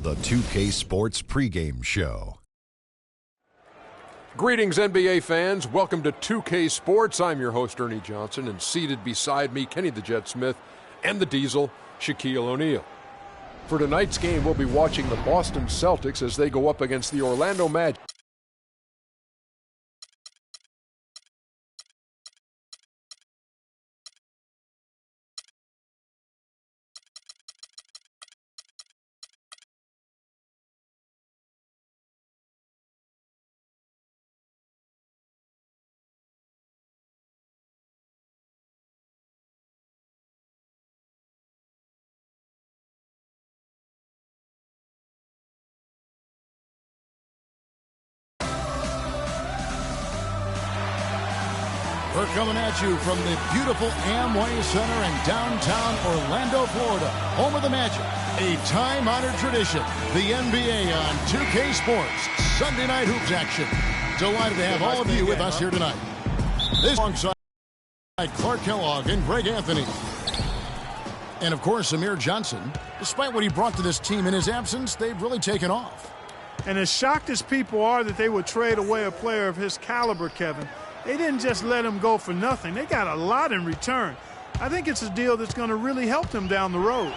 the 2K Sports pregame show. Greetings, NBA fans. Welcome to 2K Sports. I'm your host, Ernie Johnson, and seated beside me, Kenny the Jet Smith and the Diesel, Shaquille O'Neal. For tonight's game, we'll be watching the Boston Celtics as they go up against the Orlando Magic. We're coming at you from the beautiful Amway Center in downtown Orlando, Florida, home of the Magic. A time-honored tradition, the NBA on 2K Sports, Sunday Night Hoops action. Delighted to have all of you with us here tonight. This alongside Clark Kellogg and Greg Anthony. And, of course, Amir Johnson. Despite what he brought to this team in his absence, they've really taken off. And as shocked as people are that they would trade away a player of his caliber, Kevin, they didn't just let him go for nothing. They got a lot in return. I think it's a deal that's going to really help them down the road.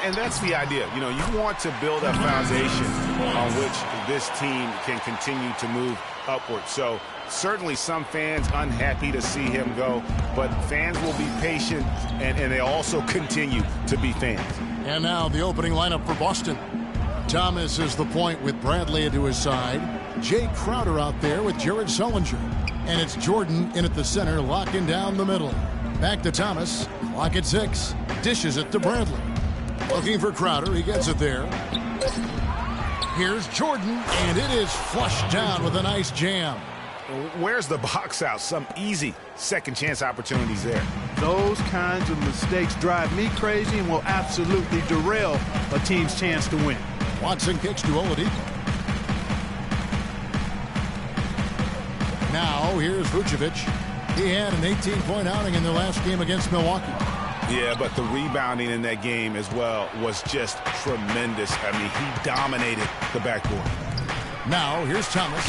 And that's the idea. You know, you want to build a foundation on which this team can continue to move upward. So certainly some fans unhappy to see him go, but fans will be patient, and they also continue to be fans. And now the opening lineup for Boston. Thomas is the point with Bradley to his side. Jay Crowder out there with Jared Sullinger. And it's Jordan in at the center, locking down the middle. Back to Thomas, clock at 6. Dishes it to Bradley. Looking for Crowder, he gets it there. Here's Jordan, and it is flushed down with a nice jam. Where's the box out? Some easy second chance opportunities there. Those kinds of mistakes drive me crazy and will absolutely derail a team's chance to win. Watson kicks to Oladipo. Now, here's Vucevic. He had an 18-point outing in their last game against Milwaukee. Yeah, but the rebounding in that game as well was just tremendous. I mean, he dominated the backboard. Now, here's Thomas.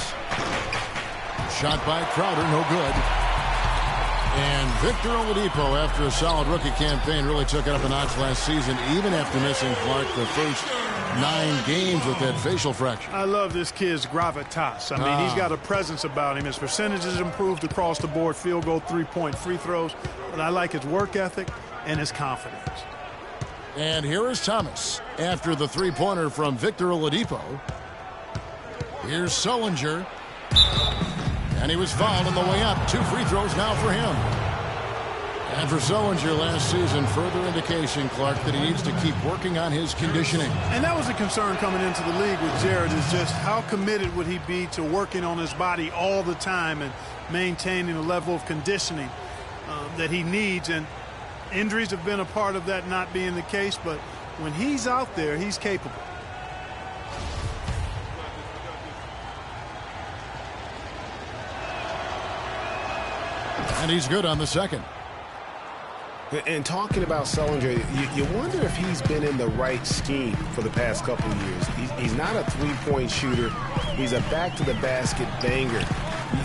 Shot by Crowder, no good. And Victor Oladipo, after a solid rookie campaign, really took it up a notch last season, even after missing Clark the first 9 games with that facial fracture. I love this kid's gravitas. I mean, he's got a presence about him. His percentages improved across the board, field goal, 3-point free throws. But I like his work ethic and his confidence. And here is Thomas after the three-pointer from Victor Oladipo. Here's Sullinger. And he was fouled on the way up. 2 free throws now for him. And for Sullinger last season, further indication, Clark, that he needs to keep working on his conditioning. And that was a concern coming into the league with Jared, is just how committed would he be to working on his body all the time and maintaining a level of conditioning that he needs. And injuries have been a part of that not being the case, but when he's out there, he's capable. And he's good on the second. And talking about Sullinger, you wonder if he's been in the right scheme for the past couple of years. He's not a three-point shooter. He's a back-to-the-basket banger.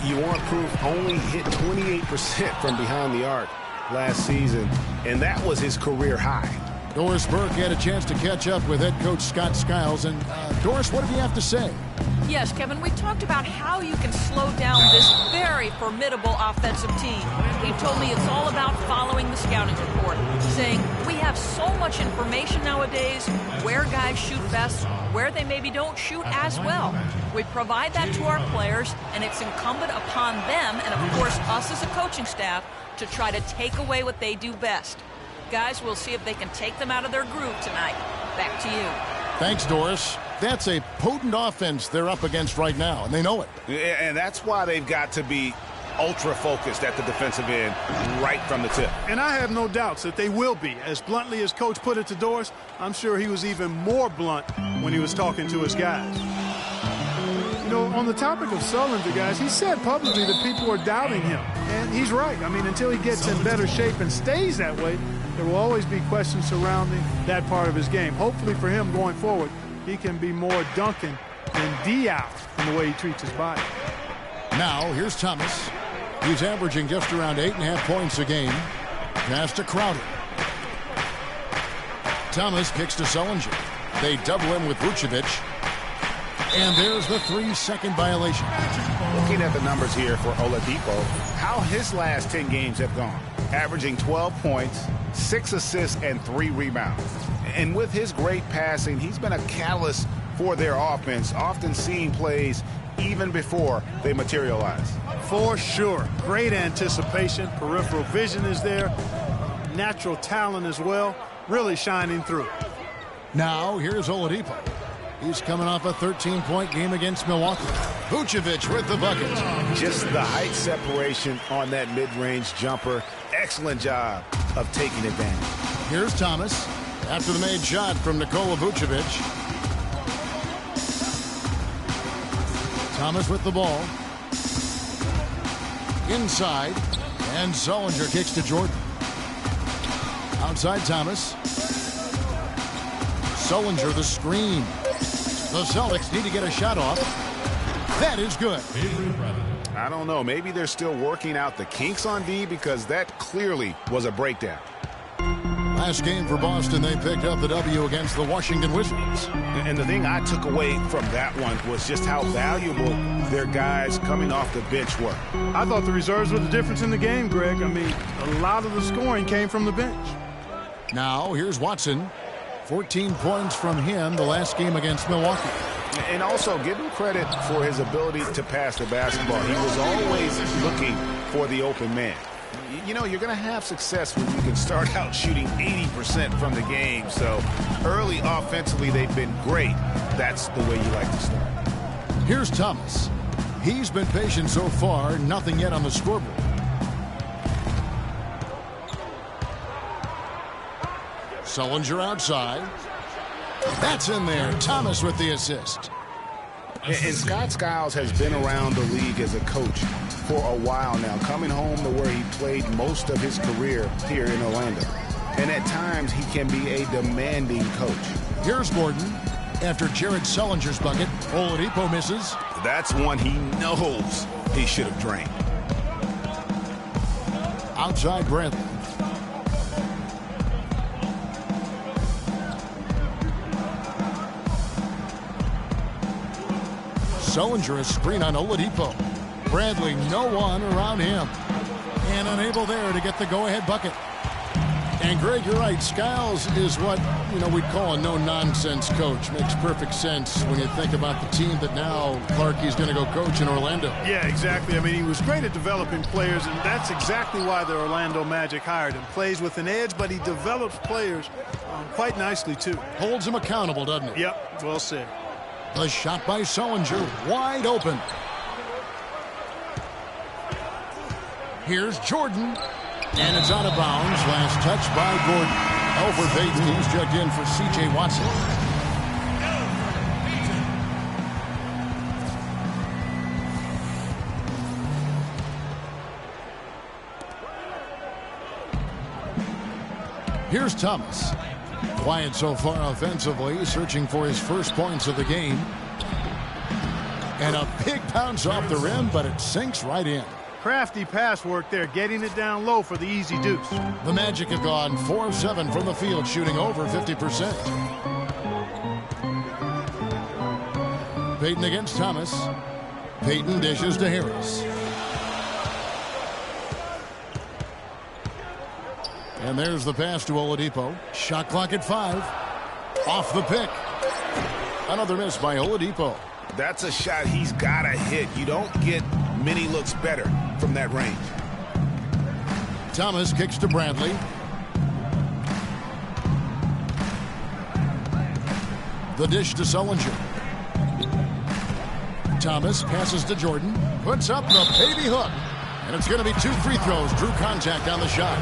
You want proof, only hit 28% from behind the arc last season, and that was his career high. Doris Burke had a chance to catch up with head coach Scott Skiles. And Doris, what did he have to say? Yes, Kevin, we talked about how you can slow down this very formidable offensive team. He told me it's all about following the scouting report, saying we have so much information nowadays, where guys shoot best, where they maybe don't shoot as well. We provide that to our players, and it's incumbent upon them, and of course us as a coaching staff, to try to take away what they do best. Guys, we'll see if they can take them out of their groove tonight. Back to you. Thanks, Doris. That's a potent offense they're up against right now, and they know it. And that's why they've got to be ultra-focused at the defensive end right from the tip. And I have no doubts that they will be. As bluntly as Coach put it to Doris, I'm sure he was even more blunt when he was talking to his guys. You know, on the topic of Sullinger, guys, he said publicly that people are doubting him. And he's right. I mean, until he gets in better shape and stays that way, there will always be questions surrounding that part of his game. Hopefully for him going forward, he can be more Duncan than Dial in the way he treats his body. Now, here's Thomas. He's averaging just around 8.5 points a game. Pass to Crowder. Thomas kicks to Sullinger. They double him with Vucevic. And there's the 3-second violation. Looking at the numbers here for Oladipo, how his last 10 games have gone. Averaging 12 points, 6 assists, and 3 rebounds. And with his great passing, he's been a catalyst for their offense, often seeing plays even before they materialize. For sure. Great anticipation. Peripheral vision is there. Natural talent as well. Really shining through. Now, here's Oladipo. He's coming off a 13-point game against Milwaukee. Vucevic with the bucket. Just the height separation on that mid-range jumper. Excellent job of taking advantage. Here's Thomas after the made shot from Nikola Vucevic. Thomas with the ball. Inside. And Sullinger kicks to Jordan. Outside Thomas. Sullinger the screen. The Celtics need to get a shot off. That is good. I don't know. Maybe they're still working out the kinks on D because that clearly was a breakdown. Last game for Boston, they picked up the W against the Washington Wizards. And the thing I took away from that one was just how valuable their guys coming off the bench were. I thought the reserves were the difference in the game, Greg. I mean, a lot of the scoring came from the bench. Now, here's Watson. 14 points from him the last game against Milwaukee. And also give him credit for his ability to pass the basketball. He was always looking for the open man. You know, you're going to have success when you can start out shooting 80% from the game. So early offensively, they've been great. That's the way you like to start. Here's Thomas. He's been patient so far. Nothing yet on the scoreboard. Sullinger outside. That's in there. Thomas with the assist. And Scott Skiles has been around the league as a coach for a while now, coming home to where he played most of his career here in Orlando. And at times, he can be a demanding coach. Here's Gordon. After Jared Sullinger's bucket, Oladipo misses. That's one he knows he should have drained. Outside Bradley. Sullinger a screen on Oladipo. Bradley, no one around him. And unable there to get the go-ahead bucket. And Greg, you're right. Skiles is what, we'd call a no-nonsense coach. Makes perfect sense when you think about the team that now Clarkie's going to go coach in Orlando. Yeah, exactly. I mean, he was great at developing players, and that's exactly why the Orlando Magic hired him. Plays with an edge, but he develops players quite nicely, too. Holds him accountable, doesn't he? Yep, well said. The shot by Sullinger, wide open. Here's Jordan. And it's out of bounds. Last touch by Gordon. Alfred Payton, he's checked in for C.J. Watson. Here's Thomas. Quiet so far offensively, searching for his first points of the game. And a big bounce off the rim, but it sinks right in. Crafty pass work there, getting it down low for the easy deuce. The Magic have gone 4 of 7 from the field, shooting over 50%. Payton against Thomas. Payton dishes to Harris. And there's the pass to Oladipo. Shot clock at 5. Off the pick. Another miss by Oladipo. That's a shot he's got to hit. You don't get many looks better from that range. Thomas kicks to Bradley. The dish to Sullinger. Thomas passes to Jordan. Puts up the baby hook. And it's going to be 2 free throws. Drew contact on the shot.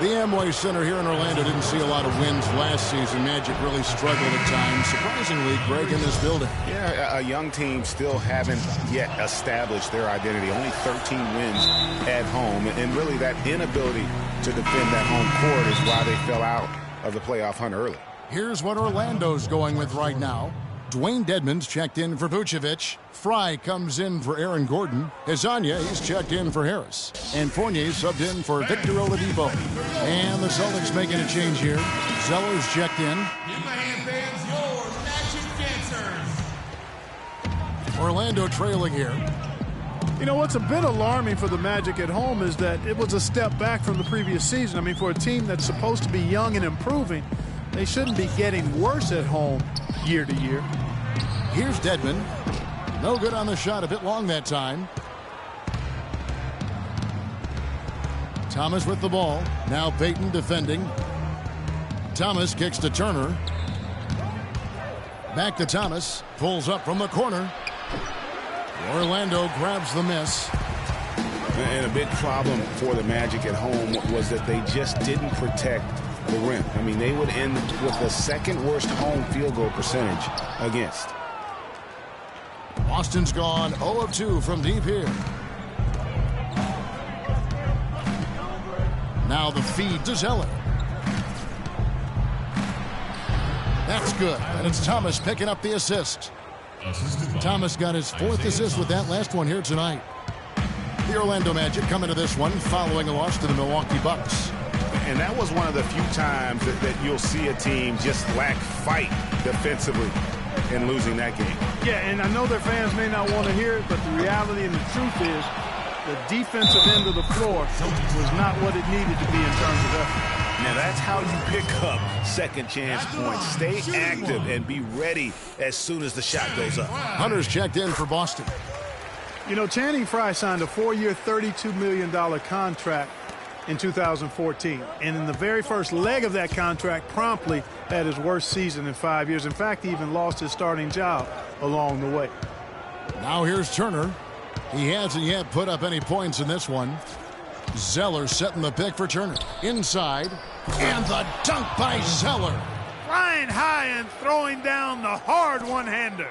The Amway Center here in Orlando didn't see a lot of wins last season. Magic really struggled at times. Surprisingly, Greg, in this building. Yeah, a young team still haven't yet established their identity. Only 13 wins at home. And really that inability to defend that home court is why they fell out of the playoff hunt early. Here's what Orlando's going with right now. Dwayne Dedmon's checked in for Vucevic. Fry comes in for Aaron Gordon. Hezonja, he's checked in for Harris. And Fournier subbed in for Victor Oladipo. And the Celtics making a change here. Zeller's checked in. Orlando trailing here. You know, what's a bit alarming for the Magic at home is that it was a step back from the previous season. I mean, for a team that's supposed to be young and improving, they shouldn't be getting worse at home year to year. Here's Dedmon. No good on the shot, a bit long that time. Thomas with the ball. Now Payton defending. Thomas kicks to Turner. Back to Thomas. Pulls up from the corner. Orlando grabs the miss. And a big problem for the Magic at home was that they just didn't protect the rim. I mean, they would end with the second worst home field goal percentage against. Boston's gone 0 of 2 from deep here. Now the feed to Zeller. That's good. And it's Thomas picking up the assist. Thomas got his 4th assist with that last one here tonight. The Orlando Magic coming to this one following a loss to the Milwaukee Bucks. And that was one of the few times that you'll see a team just lack fight defensively in losing that game. Yeah, and I know their fans may not want to hear it, but the reality and the truth is the defensive end of the floor was not what it needed to be in terms of effort. Now that's how you pick up second chance points. Stay active and be ready as soon as the shot goes up. Hunter's checked in for Boston. You know, Channing Frye signed a 4-year, $32 million contract in 2014. And in the very first leg of that contract, promptly had his worst season in 5 years. In fact, he even lost his starting job along the way. Now here's Turner. He hasn't yet put up any points in this one. Zeller setting the pick for Turner. Inside. And the dunk by Zeller. Flying high and throwing down the hard one-hander.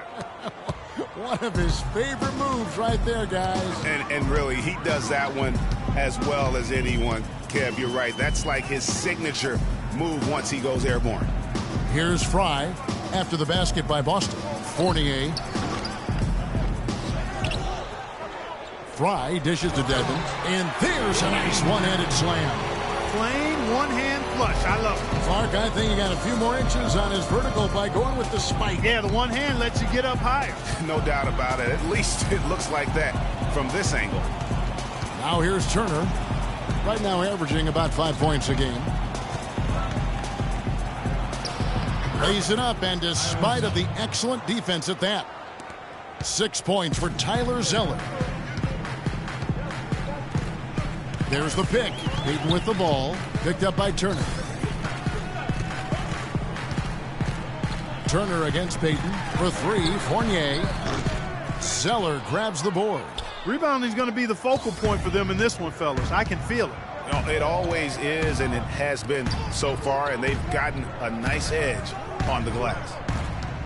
One of his favorite moves right there, guys. And really, he does that one as well as anyone. Kev, you're right. That's like his signature move once he goes airborne. Here's Fry after the basket by Boston. Fournier. Fry dishes to Dedmon. And there's a nice one-handed slam. Plain one-hand flush. I love it. Clark, I think he got a few more inches on his vertical by going with the spike. Yeah, the one hand lets you get up higher. No doubt about it. At least it looks like that from this angle. Now here's Turner. Right now averaging about 5 points a game. Raising up, and despite of the excellent defense at that. 6 points for Tyler Zeller. There's the pick. Payton with the ball. Picked up by Turner. Turner against Payton for 3. Fournier. Zeller grabs the board. Rebounding is going to be the focal point for them in this one, fellas. I can feel it. You know, it always is, and it has been so far, and they've gotten a nice edge on the glass.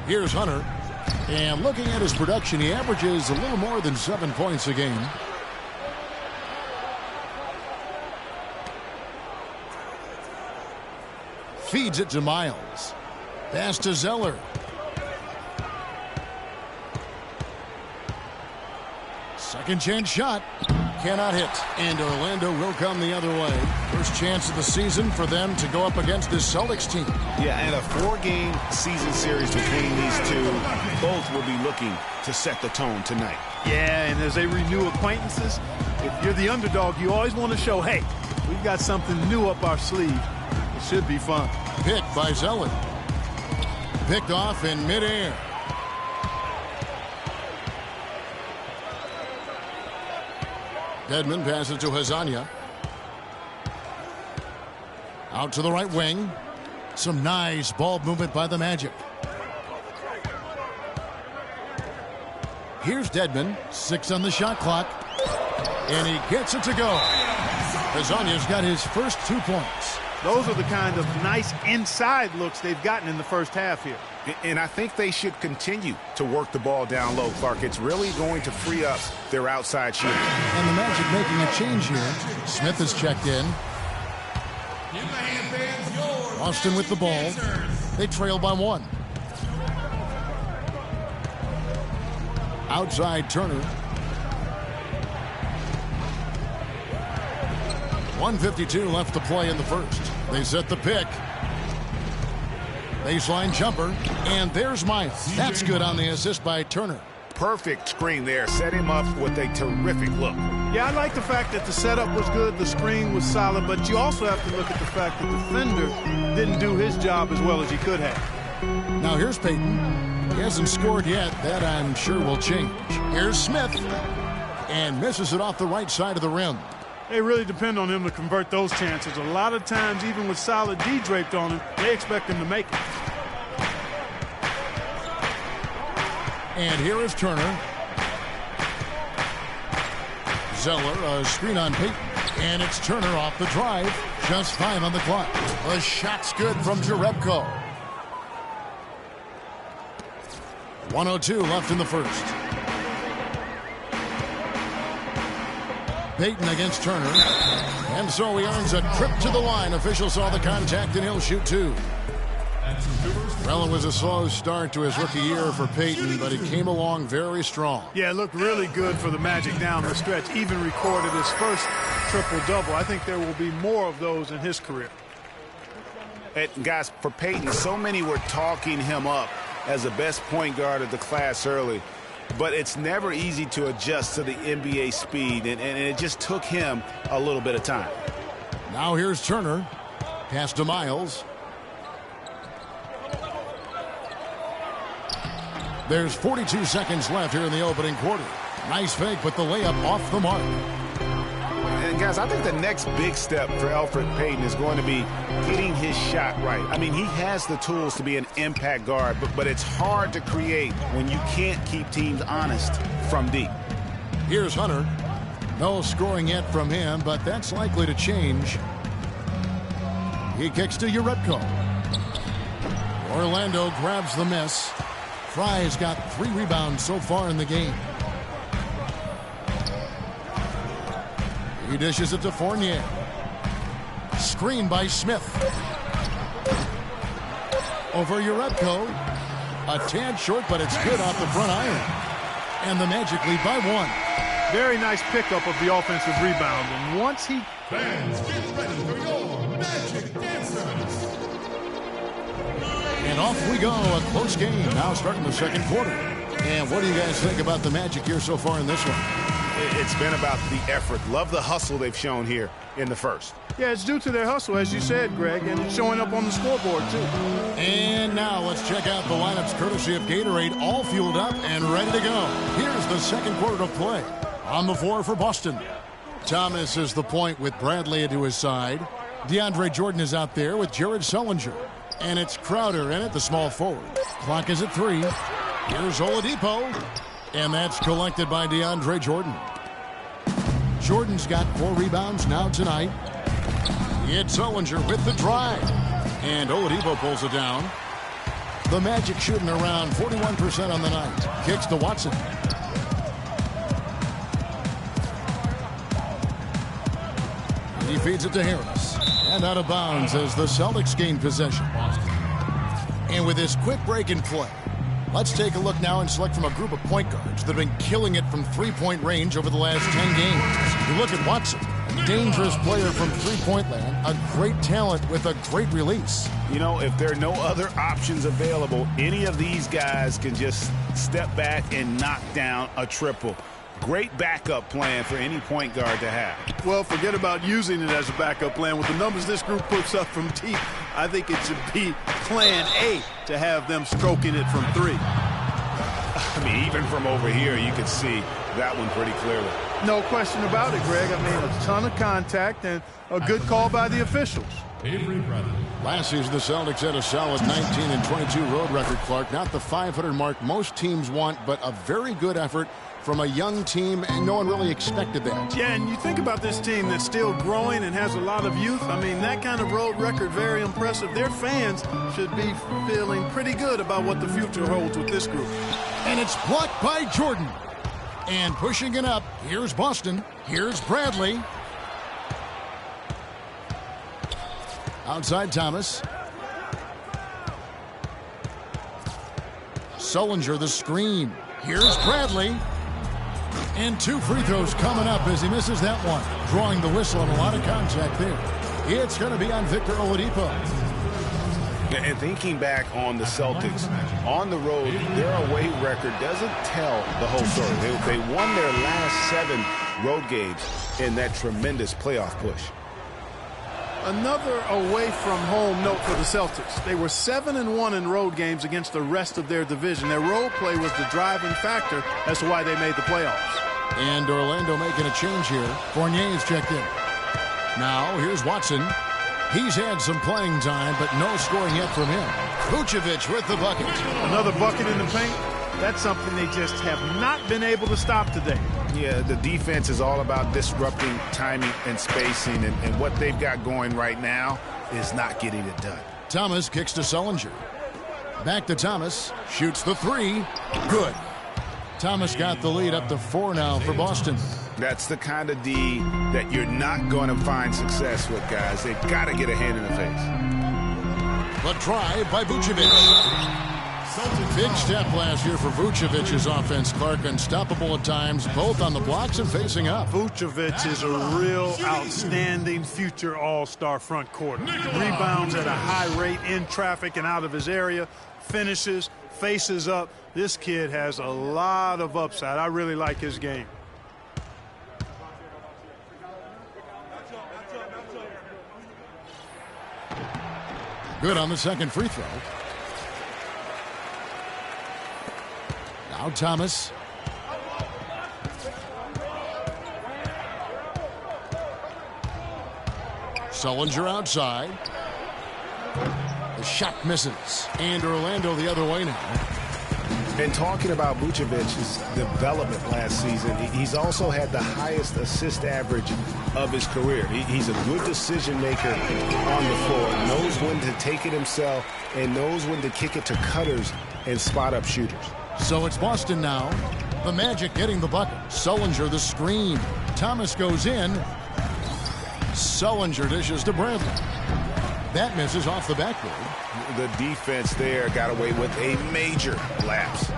Here's Hunter. And looking at his production, he averages a little more than 7 points a game. Feeds it to Miles. Pass to Zeller. Second chance shot. Cannot hit. And Orlando will come the other way. First chance of the season for them to go up against this Celtics team. Yeah, and a 4-game season series between these two. Both will be looking to set the tone tonight. Yeah, and as they renew acquaintances, if you're the underdog, you always want to show, hey, we've got something new up our sleeve. It should be fun. Pick by Zeller. Picked off in midair. Dedmon passes to Hezonja. Out to the right wing. Some nice ball movement by the Magic. Here's Dedmon. 6 on the shot clock. And he gets it to go. Hezonja's got his first 2 points. Those are the kind of nice inside looks they've gotten in the first half here. And I think they should continue to work the ball down low, Clark. It's really going to free up their outside shooting. And the Magic making a change here. Smith is checked in. Austin with the ball. They trail by 1. Outside Turner. 1:52 left to play in the first. They set the pick. Baseline jumper. And there's Miles. That's good on the assist by Turner. Perfect screen there. Set him up with a terrific look. Yeah, I like the fact that the setup was good, the screen was solid, but you also have to look at the fact that the defender didn't do his job as well as he could have. Now here's Payton. He hasn't scored yet. That I'm sure will change. Here's Smith. And misses it off the right side of the rim. They really depend on him to convert those chances. A lot of times, even with solid D draped on him, they expect him to make it. And here is Turner. Zeller, a screen on Payton. And it's Turner off the drive. Just 5 on the clock. The shot's good from Jerebko. 1:02 left in the first. Payton against Turner. And so he earns a trip to the line. Official saw the contact and he'll shoot 2. Well, it was a slow start to his rookie year for Payton, but he came along very strong. Yeah, it looked really good for the Magic down the stretch. Even recorded his first triple-double. I think there will be more of those in his career. And guys, for Payton, so many were talking him up as the best point guard of the class early. But it's never easy to adjust to the NBA speed, and it just took him a little bit of time. Now here's Turner. Pass to Miles. There's 42 seconds left here in the opening quarter. Nice fake, but the layup off the mark. And guys, I think the next big step for Elfrid Payton is going to be getting his shot right. I mean, he has the tools to be an impact guard, but it's hard to create when you can't keep teams honest from deep. Here's Hunter. No scoring yet from him, but that's likely to change. He kicks to Jerebko. Orlando grabs the miss. Fry's got 3 rebounds so far in the game. He dishes it to Fournier. Screen by Smith. Over Jerebko. A tad short, but it's good off the front iron. And the Magic lead by 1. Very nice pickup of the offensive rebound. And once he... Fans, get ready for your Magic Dancers. And off we go. A close game. Now starting the second quarter. And what do you guys think about the Magic here so far in this one? It's been about the effort. Love the hustle they've shown here in the first. Yeah, it's due to their hustle, as you said, Greg, and it's showing up on the scoreboard, too. And now let's check out the lineups courtesy of Gatorade, all fueled up and ready to go. Here's the second quarter of play. On the floor for Boston. Thomas is the point with Bradley to his side. DeAndre Jordan is out there with Jared Sullinger. And it's Crowder in at the small forward. Clock is at 3. Here's Oladipo. And that's collected by DeAndre Jordan. Jordan's got 4 rebounds now tonight. It's Sullinger with the drive. And Oladipo pulls it down. The Magic shooting around 41% on the night. Kicks to Watson. He feeds it to Harris. And out of bounds as the Celtics gain possession. And with this quick break in play, let's take a look now and select from a group of point guards that have been killing it from three-point range over the last 10 games. You look at Watson, a dangerous player from three-point land, a great talent with a great release. You know, if there are no other options available, any of these guys can just step back and knock down a triple. Great backup plan for any point guard to have. Well, forget about using it as a backup plan. With the numbers this group puts up from deep, I think it should be plan A to have them stroking it from 3. I mean, even from over here, you can see that one pretty clearly. No question about it, Greg. I mean, a ton of contact and a good call by the officials. Last season, the Celtics had a solid 19-22 road record, Clark. Not the 500 mark most teams want, but a very good effort from a young team, and no one really expected that. Yeah, and you think about this team that's still growing and has a lot of youth. I mean, that kind of road record, very impressive. Their fans should be feeling pretty good about what the future holds with this group. And it's blocked by Jordan. And pushing it up, here's Boston. Here's Bradley. Outside Thomas. Sullinger the screen. Here's Bradley. And 2 free throws coming up as he misses that one. Drawing the whistle and a lot of contact there. It's going to be on Victor Oladipo. And thinking back on the Celtics, on the road, their away record doesn't tell the whole story. They won their last 7 road games in that tremendous playoff push. Another away from home note for the Celtics. They were 7-1 in road games against the rest of their division. Their road play was the driving factor as to why they made the playoffs. And Orlando making a change here. Fournier is checked in. Now here's Watson. He's had some playing time, but no scoring yet from him. Vucevic with the bucket. Another bucket in the paint. That's something they just have not been able to stop today. Yeah, the defense is all about disrupting timing and spacing, and what they've got going right now is not getting it done. Thomas kicks to Sullinger. Back to Thomas. Shoots the 3. Good. Thomas got the lead up to 4 now for Boston. That's the kind of D that you're not going to find success with, guys. They've got to get a hand in the face. The drive by Vucevic. Big step last year for Vucevic's offense, Clark. Unstoppable at times, both on the blocks and facing up. Vucevic is a real outstanding future all-star front court. Rebounds at a high rate in traffic and out of his area. Finishes, faces up. This kid has a lot of upside. I really like his game. Good on the second free throw. Now Thomas. Sullinger outside. The shot misses. And Orlando the other way now. And talking about Vucevic's development last season, he's also had the highest assist average of his career. He's a good decision maker on the floor, knows when to take it himself, and knows when to kick it to cutters and spot up shooters. So it's Boston now. The Magic getting the bucket. Sullinger the screen. Thomas goes in. Sullinger dishes to Bradley. That misses off the backboard. The defense there got away with a major lapse.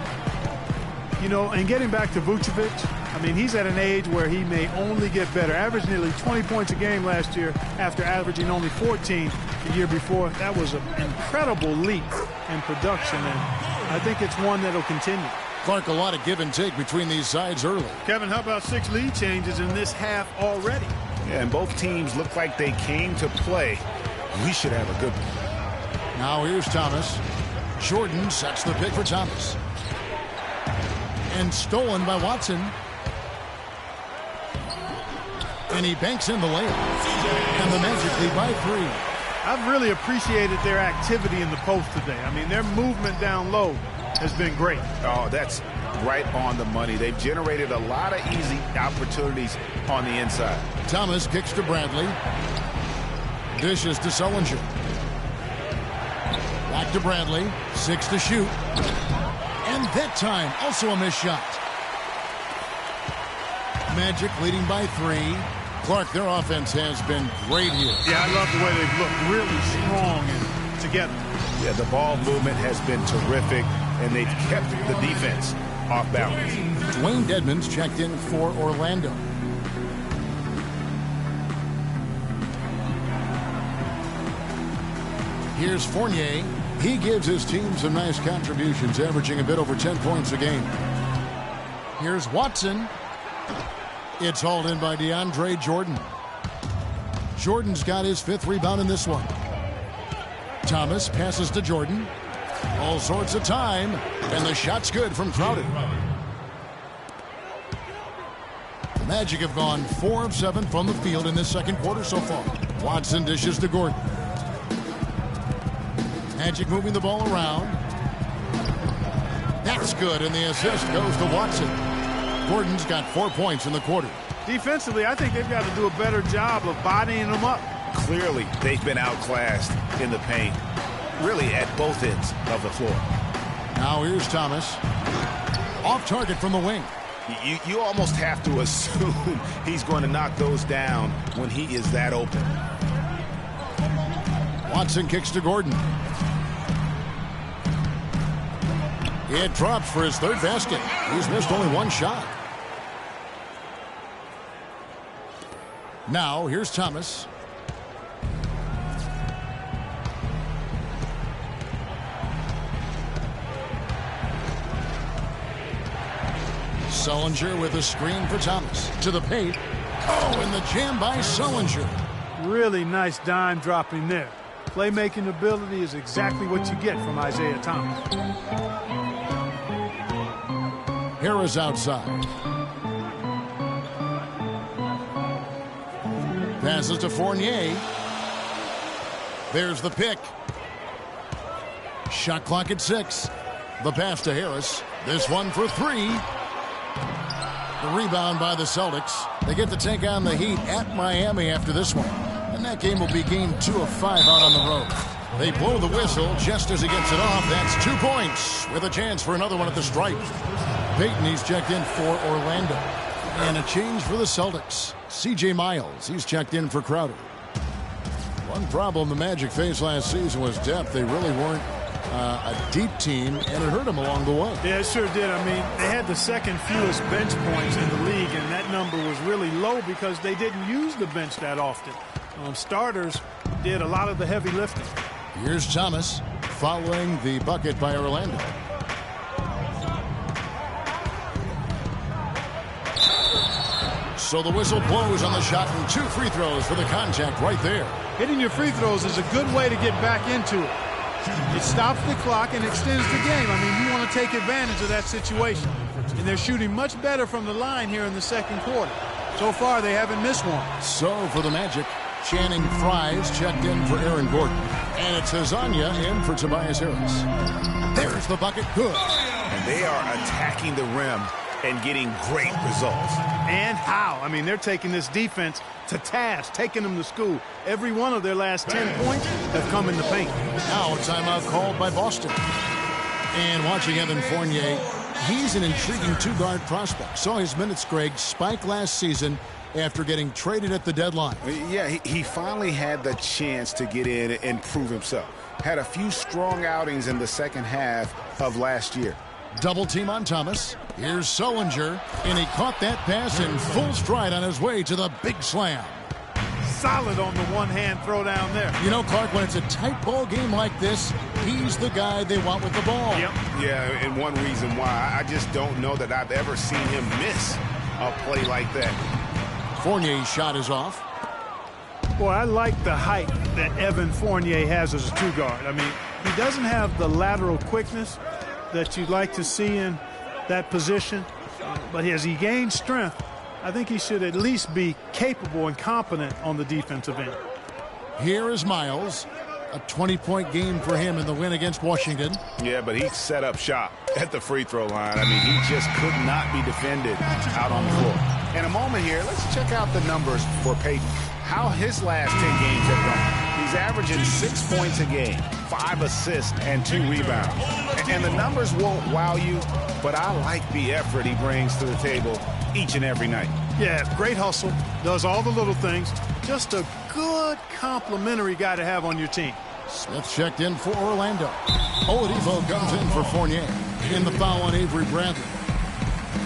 You know, and getting back to Vucevic, I mean, he's at an age where he may only get better. Averaged nearly 20 points a game last year after averaging only 14 the year before. That was an incredible leap in production, and I think it's one that'll continue. Clark, a lot of give and take between these sides early. Kevin, how about 6 lead changes in this half already? Yeah, and both teams look like they came to play. We should have a good one. Now here's Thomas. Jordan sets the pick for Thomas. And stolen by Watson. And he banks in the layup. And the Magic lead by 3. I've really appreciated their activity in the post today. I mean, their movement down low has been great. Oh, that's right on the money. They've generated a lot of easy opportunities on the inside. Thomas kicks to Bradley. Dishes to Sullinger. Back to Bradley. 6 to shoot. And that time, also a missed shot. Magic leading by 3. Clark, their offense has been great here. Yeah, I love the way they've looked. Really strong and together. Yeah, the ball movement has been terrific, and they've kept the defense off balance. Dwayne Dedmon's checked in for Orlando. Here's Fournier. He gives his team some nice contributions, averaging a bit over 10 points a game. Here's Watson. It's hauled in by DeAndre Jordan. Jordan's got his 5th rebound in this one. Thomas passes to Jordan. All sorts of time, and the shot's good from Crowder. The Magic have gone 4 of 7 from the field in this second quarter so far. Watson dishes to Gordon. Magic moving the ball around. That's good, and the assist goes to Watson. Gordon's got 4 points in the quarter. Defensively, I think they've got to do a better job of bodying them up. Clearly, they've been outclassed in the paint, really at both ends of the floor. Now here's Thomas. Off target from the wing. You almost have to assume he's going to knock those down when he is that open. Watson kicks to Gordon. It drops for his third basket. He's missed only one shot. Now, here's Thomas. Sullinger with a screen for Thomas. To the paint. Oh, and the jam by Sullinger. Really nice dime dropping there. Playmaking ability is exactly what you get from Isaiah Thomas. Harris outside. Passes to Fournier. There's the pick. Shot clock at 6. The pass to Harris. This one for 3. The rebound by the Celtics. They get to take on the Heat at Miami after this one. And that game will be game 2 of 5 out on the road. They blow the whistle just as he gets it off. That's 2 points with a chance for another one at the stripe. Payton, he's checked in for Orlando. And a change for the Celtics. C.J. Miles, he's checked in for Crowder. One problem the Magic faced last season was depth. They really weren't a deep team, and it hurt them along the way. Yeah, it sure did. I mean, they had the second fewest bench points in the league, and that number was really low because they didn't use the bench that often. Starters did a lot of the heavy lifting. Here's Thomas following the bucket by Orlando. So the whistle blows on the shot and 2 free throws for the contact right there. Hitting your free throws is a good way to get back into it. It stops the clock and extends the game. I mean, you want to take advantage of that situation. And they're shooting much better from the line here in the second quarter. So far, they haven't missed one. So for the Magic, Channing Frye's checked in for Aaron Gordon. And it's Hazanya in for Tobias Harris. There's the bucket. Good. And they are attacking the rim and getting great results. And how? I mean, they're taking this defense to task, taking them to school. Every one of their last 10 points have come in the paint. Now a timeout called by Boston. And watching Evan Fournier, he's an intriguing 2-guard prospect. Saw his minutes, Greg, spike last season after getting traded at the deadline. Yeah, he finally had the chance to get in and prove himself. Had a few strong outings in the second half of last year. Double team on Thomas. Here's Sullinger, and he caught that pass in full stride on his way to the big slam. Solid on the one-hand throw down there. You know, Clark, when it's a tight ball game like this, he's the guy they want with the ball. Yep. Yeah, and one reason why, I just don't know that I've ever seen him miss a play like that. Fournier's shot is off. Boy, I like the height that Evan Fournier has as a 2-guard. I mean, he doesn't have the lateral quickness that you'd like to see in that position, but as he gains strength, I think he should at least be capable and competent on the defensive end. Here is Miles. A 20-point game for him in the win against Washington. Yeah, but he set up shop at the free throw line. I mean, he just could not be defended out on the floor. In a moment here, let's check out the numbers for Payton. How his last 10 games have gone. He's averaging 6 points a game, 5 assists, and 2 rebounds. And the numbers won't wow you, but I like the effort he brings to the table each and every night. Yeah, great hustle, does all the little things. Just a good complimentary guy to have on your team. Smith checked in for Orlando. Oladipo comes in for Fournier. In the foul on Avery Bradley.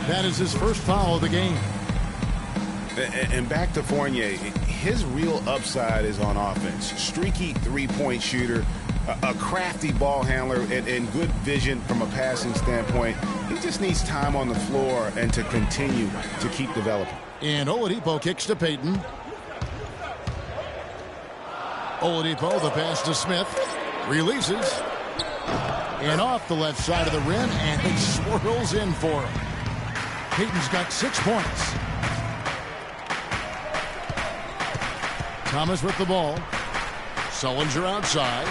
That is his first foul of the game. And back to Fournier, his real upside is on offense. Streaky 3-point shooter, a crafty ball handler, and good vision from a passing standpoint. He just needs time on the floor and to continue to keep developing. And Oladipo kicks to Payton. Oladipo, the pass to Smith. Releases. And off the left side of the rim, and it swirls in for him. Payton's got 6 points. Thomas with the ball. Sullinger outside.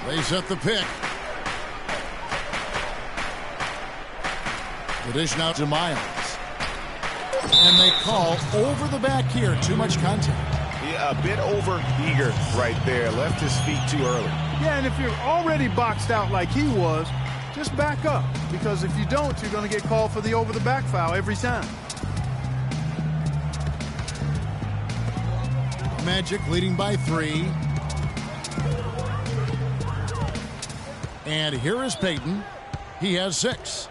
They set the pick. The dish now to Miles. And they call over the back here. Too much contact. Yeah, a bit over eager right there. Left his feet too early. Yeah, and if you're already boxed out like he was, just back up. Because if you don't, you're going to get called for the over-the-back foul every time. Magic leading by 3. And here is Payton. He has 6.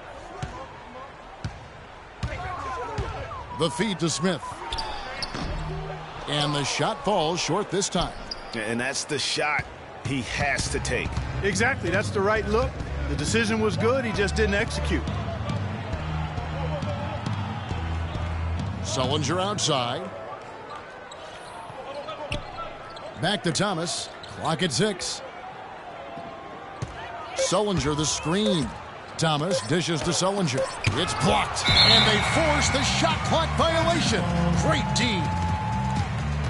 The feed to Smith. And the shot falls short this time. And that's the shot he has to take. Exactly. That's the right look. The decision was good. He just didn't execute. Sullinger outside. Back to Thomas. Clock at 6. Sullinger the screen. Thomas dishes to Sullinger. It's blocked. And they force the shot clock violation. Great D.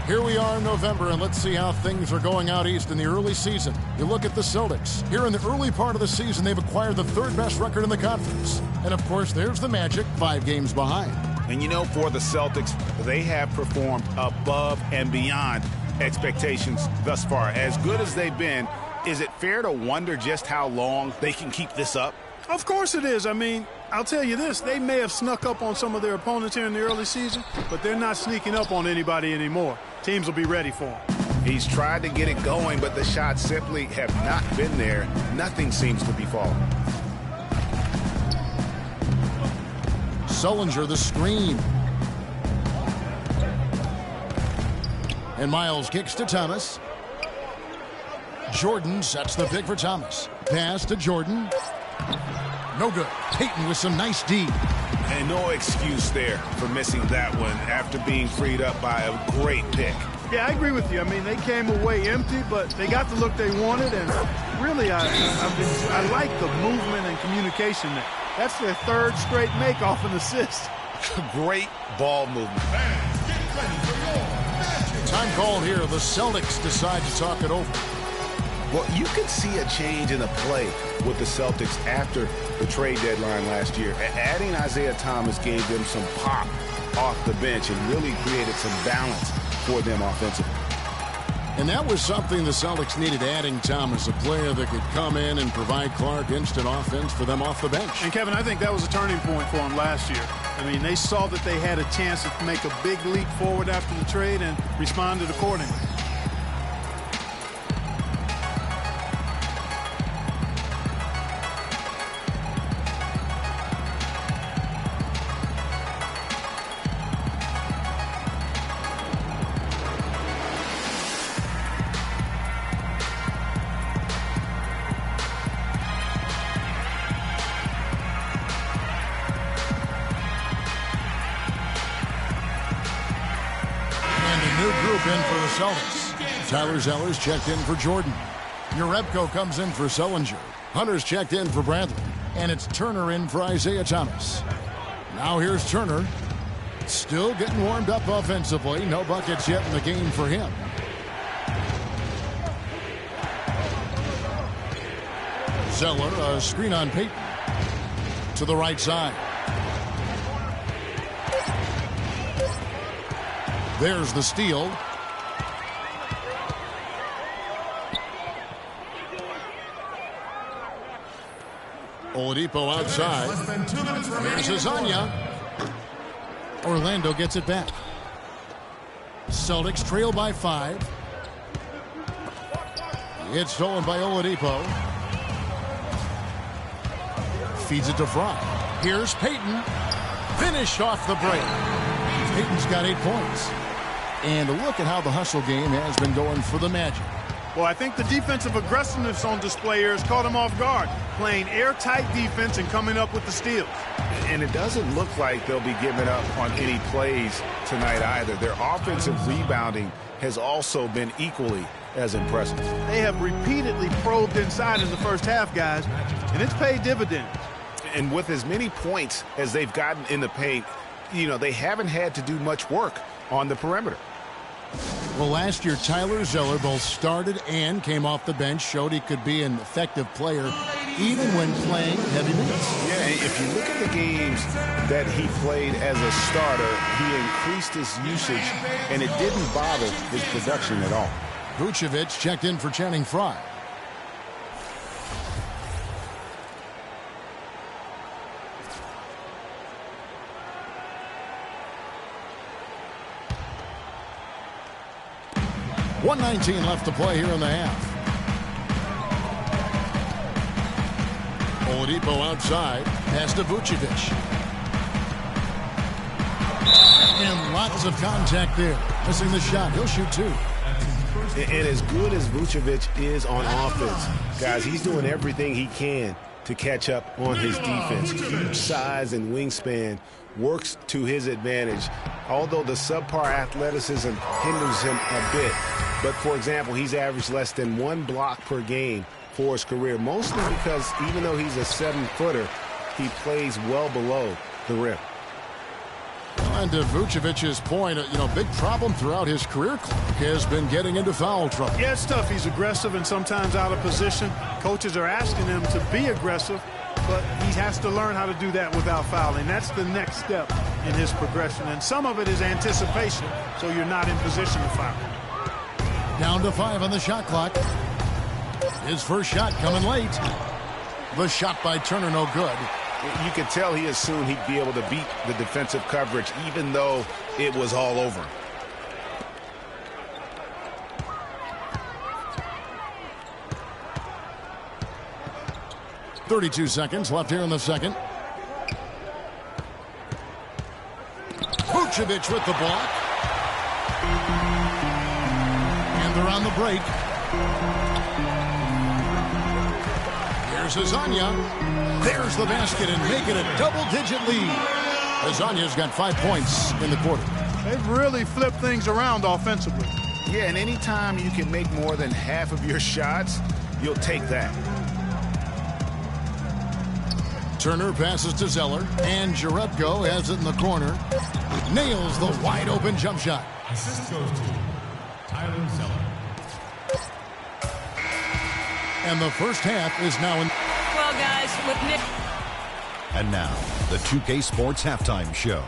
Here we are in November, and let's see how things are going out east in the early season. You look at the Celtics. Here in the early part of the season, they've acquired the 3rd best record in the conference. And, of course, there's the Magic, 5 games behind. And, you know, for the Celtics, they have performed above and beyond expectations thus far. As good as they've been, is it fair to wonder just how long they can keep this up? Of course it is. I mean, I'll tell you this. They may have snuck up on some of their opponents here in the early season, but they're not sneaking up on anybody anymore. Teams will be ready for him. He's tried to get it going, but the shots simply have not been there. Nothing seems to be falling. Sullinger the screen. And Miles kicks to Thomas. Jordan sets the pick for Thomas. Pass to Jordan. No good. Payton with some nice D. And no excuse there for missing that one after being freed up by a great pick. Yeah, I agree with you. I mean, they came away empty, but they got the look they wanted, and really, I like the movement and communication there. That's their 3rd straight make-off and assist. Great ball movement. Time called here. The Celtics decide to talk it over. Well, you could see a change in the play with the Celtics after the trade deadline last year. Adding Isaiah Thomas gave them some pop off the bench and really created some balance for them offensively. And that was something the Celtics needed, adding Thomas, a player that could come in and provide Clark instant offense for them off the bench. And, Kevin, I think that was a turning point for them last year. I mean, they saw that they had a chance to make a big leap forward after the trade and responded accordingly. Tyler Zeller's checked in for Jordan. Urebko comes in for Sullinger. Hunter's checked in for Bradley. And it's Turner in for Isaiah Thomas. Now here's Turner. Still getting warmed up offensively. No buckets yet in the game for him. Zeller, a screen on Payton. To the right side. There's the steal. Oladipo outside. Here's Azania. Orlando gets it back. Celtics trail by 5. It's stolen by Oladipo. Feeds it to Fry. Here's Payton. Finished off the break. Payton's got 8 points. And look at how the hustle game has been going for the Magic. Well, I think the defensive aggressiveness on display here has caught him off guard, playing airtight defense and coming up with the steals. And it doesn't look like they'll be giving up on any plays tonight either. Their offensive rebounding has also been equally as impressive. They have repeatedly probed inside in the first half, guys, and it's paid dividends. And with as many points as they've gotten in the paint, you know, they haven't had to do much work on the perimeter. Well, last year, Tyler Zeller both started and came off the bench, showed he could be an effective player even when playing heavy minutes. Yeah, if you look at the games that he played as a starter, he increased his usage, and it didn't bother his production at all. Vucevic checked in for Channing Frye. .119 left to play here in the half. Oladipo outside. Pass to Vucevic. And lots of contact there. Missing the shot. He'll shoot two. And as good as Vucevic is on offense, guys, he's doing everything he can to catch up on his defense. Huge size and wingspan works to his advantage, although the subpar athleticism hinders him a bit. But, for example, he's averaged less than 1 block per game for his career, mostly because even though he's a 7-footer, he plays well below the rim. And to Vucevic's point, big problem throughout his career has been getting into foul trouble. Yeah, it's tough. He's aggressive and sometimes out of position. Coaches are asking him to be aggressive, but he has to learn how to do that without fouling. That's the next step in his progression. And some of it is anticipation, so you're not in position to foul. Down to 5 on the shot clock. His first shot coming late. The shot by Turner, no good. You could tell he assumed he'd be able to beat the defensive coverage, even though it was all over. .32 seconds left here in the second. Vucevic with the block. And they're on the break. Here's Azania. There's the basket and make it a double-digit lead. Azania's got 5 points in the quarter. They've really flipped things around offensively. Yeah, and anytime you can make more than half of your shots, you'll take that. Turner passes to Zeller, and Jerebko has it in the corner. Nails the wide-open jump shot. Assist goes to Tyler Zeller. And the first half is now in. Well, guys, with Nick. And now, the 2K Sports Halftime Show.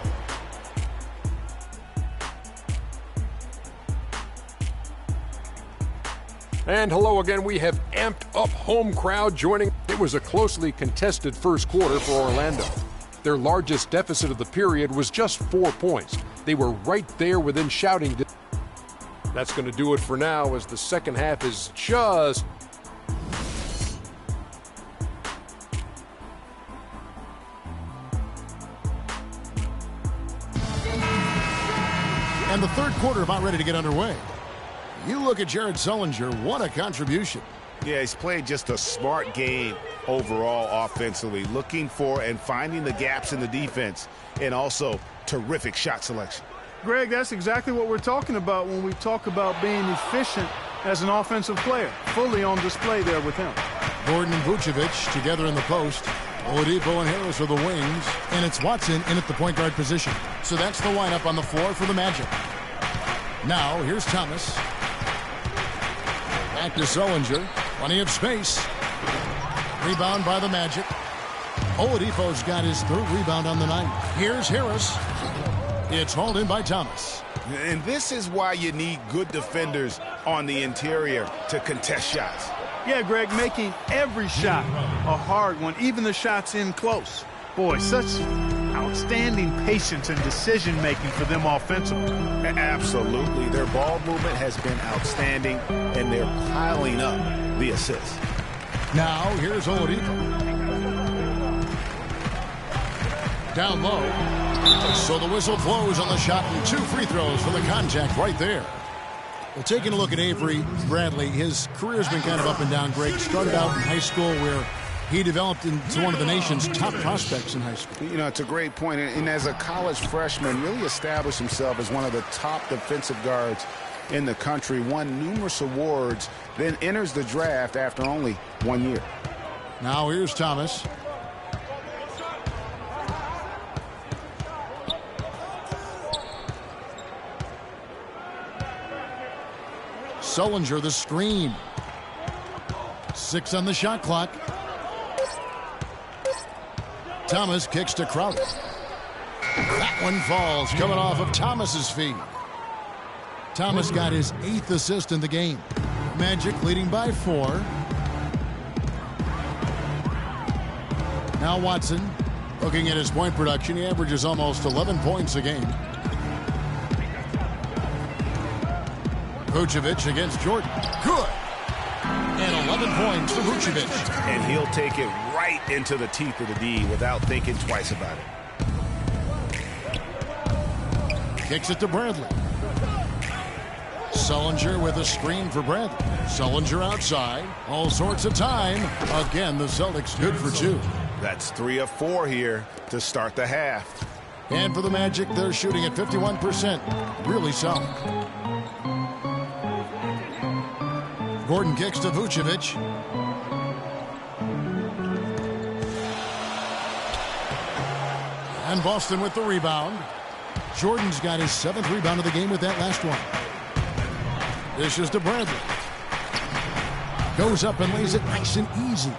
And hello again. We have amped up home crowd joining. It was a closely contested first quarter for Orlando. Their largest deficit of the period was just 4 points. They were right there within shouting distance. That's going to do it for now, as the second half is just... And the third quarter about ready to get underway. You look at Jared Sullinger, what a contribution. Yeah, he's played just a smart game overall offensively, looking for and finding the gaps in the defense, and also terrific shot selection. Greg, that's exactly what we're talking about when we talk about being efficient as an offensive player. Fully on display there with him. Gordon and Vucevic together in the post. Oladipo and Harris are the wings, and it's Watson in at the point guard position. So that's the lineup on the floor for the Magic. Now, here's Thomas. Back to Sullinger. Plenty of space. Rebound by the Magic. Oladipo's got his third rebound on the night. Here's Harris. It's hauled in by Thomas. And this is why you need good defenders on the interior to contest shots. Yeah, Greg, making every shot a hard one, even the shots in close. Boy, such outstanding patience and decision-making for them offensively. Absolutely. Their ball movement has been outstanding, and they're piling up the assists. Now, here's Oladipo. Down low. So the whistle blows on the shot, and 2 free throws for the contact right there. Well, taking a look at Avery Bradley, his career's been kind of up and down, Greg. Started out in high school where he developed into one of the nation's top prospects in high school. You know, it's a great point. And as a college freshman, really established himself as one of the top defensive guards in the country, won numerous awards, then enters the draft after only 1 year. Now here's Thomas. Sullinger the screen. 6 on the shot clock. Thomas kicks to Crowder. That one falls, coming off of Thomas's feet. Thomas got his 8th assist in the game. Magic leading by 4. Now Watson, looking at his point production, he averages almost 11 points a game. Vucevic against Jordan. Good. And 11 points for Vucevic. And he'll take it right into the teeth of the D without thinking twice about it. Kicks it to Bradley. Sullinger with a screen for Bradley. Sullinger outside. All sorts of time. Again, the Celtics good for 2. That's 3 of 4 here to start the half. And for the Magic, they're shooting at 51%. Really solid. Gordon kicks to Vucevic. And Boston with the rebound. Jordan's got his 7th rebound of the game with that last one. This is to Bradley. Goes up and lays it nice and easy.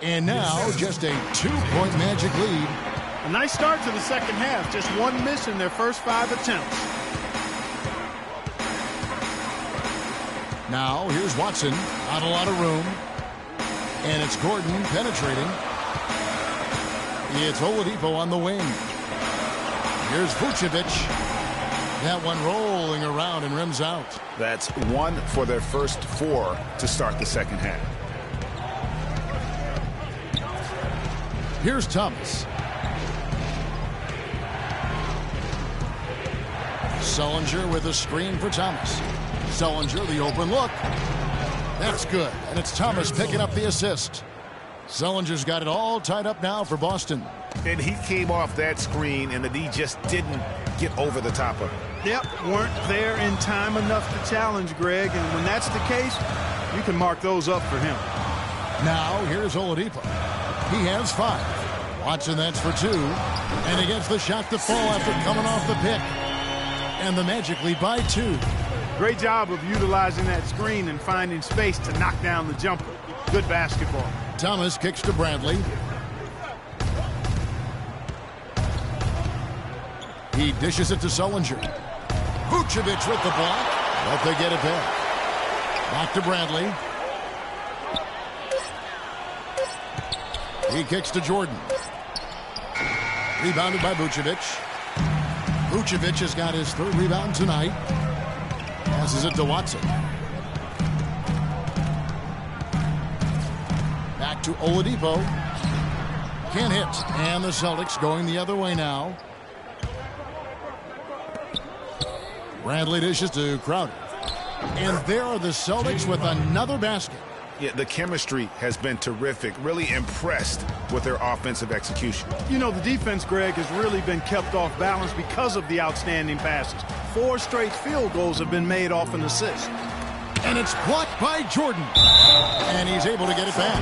And now just a 2-point Magic lead. A nice start to the second half. Just 1 miss in their first 5 attempts. Now here's Watson. Not a lot of room. And it's Gordon penetrating. It's Oladipo on the wing. Here's Vucevic. That one rolling around and rims out. That's 1 for their first 4 to start the second half. Here's Thomas. Sullinger with a screen for Thomas. Sullinger, the open look. That's good. And it's Thomas picking up the assist. Sullinger's got it all tied up now for Boston. And he came off that screen, and the D just didn't get over the top of it. Yep, weren't there in time enough to challenge Greg. And when that's the case, you can mark those up for him. Now, here's Oladipo. He has 5. Watson, that's for 2. And he gets the shot to fall after coming off the pick. And the Magic lead by 2. Great job of utilizing that screen and finding space to knock down the jumper. Good basketball. Thomas kicks to Bradley. He dishes it to Sullinger. Vucevic with the block, but they get it back. Back to Bradley. He kicks to Jordan. Rebounded by Vucevic. Vucevic has got his 3rd rebound tonight. Passes it to Watson. Back to Oladipo. Can't hit. And the Celtics going the other way now. Bradley dishes to Crowder. And there are the Celtics with another basket. Yeah, the chemistry has been terrific. Really impressed with their offensive execution. You know, the defense, Greg, has really been kept off balance because of the outstanding passes. 4 straight field goals have been made off an assist. And it's blocked by Jordan. And he's able to get it back.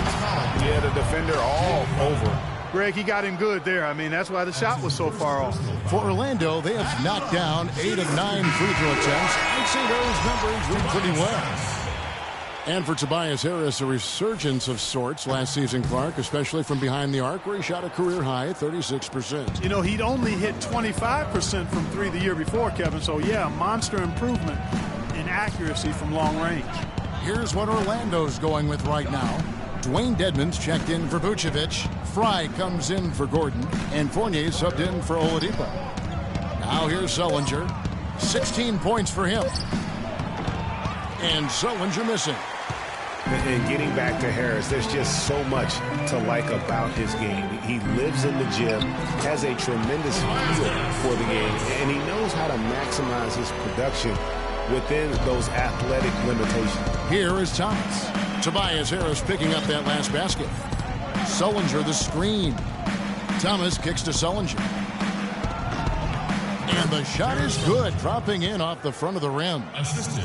Yeah, the defender all over. Greg, he got him good there. I mean, that's why the shot was so far off. For Orlando, they have knocked down 8 of 9 free throw attempts. I'd say those numbers read pretty well. And for Tobias Harris, a resurgence of sorts last season, Clark, especially from behind the arc, where he shot a career-high 36%. You know, he'd only hit 25% from 3 the year before, Kevin. So, yeah, monster improvement in accuracy from long range. Here's what Orlando's going with right now. Dwayne Dedmon's checked in for Vucevic. Fry comes in for Gordon. And Fournier subbed in for Oladipo. Now here's Sullinger. 16 points for him. And Sullinger missing. And getting back to Harris, there's just so much to like about his game. He lives in the gym, has a tremendous feel for the game, and he knows how to maximize his production within those athletic limitations. Here is Thomas. Tobias Harris picking up that last basket. Sullinger the screen. Thomas kicks to Sullinger. And the shot is good, dropping in off the front of the rim.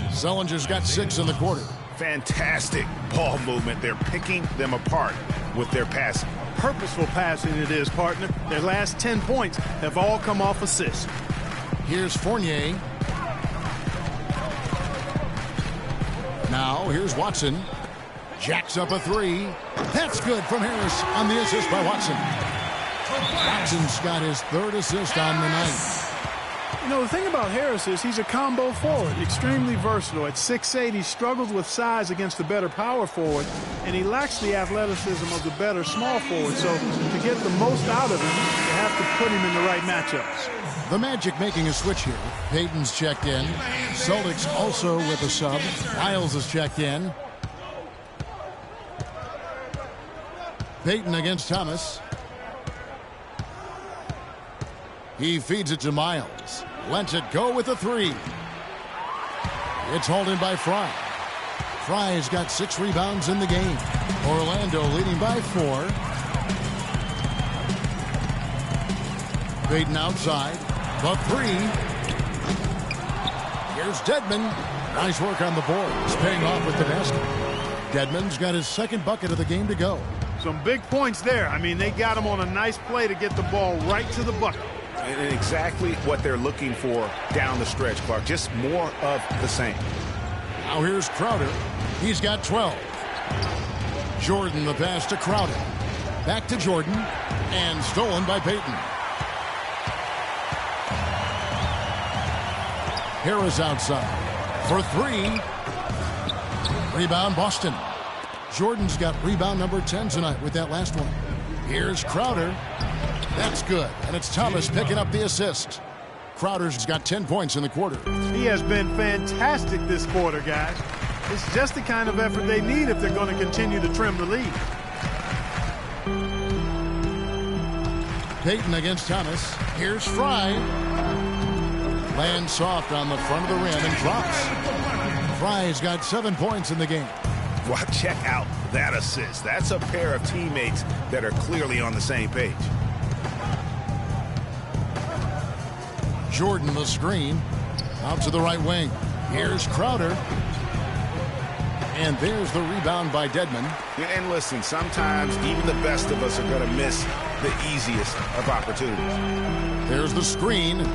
Sullinger's got 6 in the quarter. Fantastic ball movement. They're picking them apart with their passing. Purposeful passing it is, partner. Their last 10 points have all come off assists. Here's Fournier. Now here's Watson. Jacks up a 3. That's good from Harris on the assist by Watson. Watson's got his 3rd assist on the night. You know, the thing about Harris is he's a combo forward, extremely versatile. At 6'8", he struggles with size against the better power forward, and he lacks the athleticism of the better small forward. So to get the most out of him, you have to put him in the right matchups. The Magic making a switch here. Payton's checked in. Celtics also with a sub. Miles is checked in. Payton against Thomas. He feeds it to Miles. Lets it go with a three. It's hauled in by Fry. Fry's got 6 rebounds in the game. Orlando leading by 4. Payton outside. The three. Here's Dedmon. Nice work on the board. He's paying off with the basket. Dedmon's got his second bucket of the game to go. Some big points there. I mean, they got him on a nice play to get the ball right to the bucket. And exactly what they're looking for down the stretch, Clark. Just more of the same. Now here's Crowder. He's got 12. Jordan the pass to Crowder. Back to Jordan. And stolen by Payton. Harris outside for 3. Rebound Boston. Jordan's got rebound number 10 tonight with that last one. Here's Crowder. That's good. And it's Thomas picking up the assist. Crowder's got 10 points in the quarter. He has been fantastic this quarter, guys. It's just the kind of effort they need if they're going to continue to trim the lead. Payton against Thomas. Here's Fry. Lands soft on the front of the rim and drops. Fry's got 7 points in the game. Well, check out that assist. That's a pair of teammates that are clearly on the same page. Jordan the screen. Out to the right wing. Here's Crowder. And there's the rebound by Dedmon. And listen, sometimes even the best of us are going to miss the easiest of opportunities. There's the screen.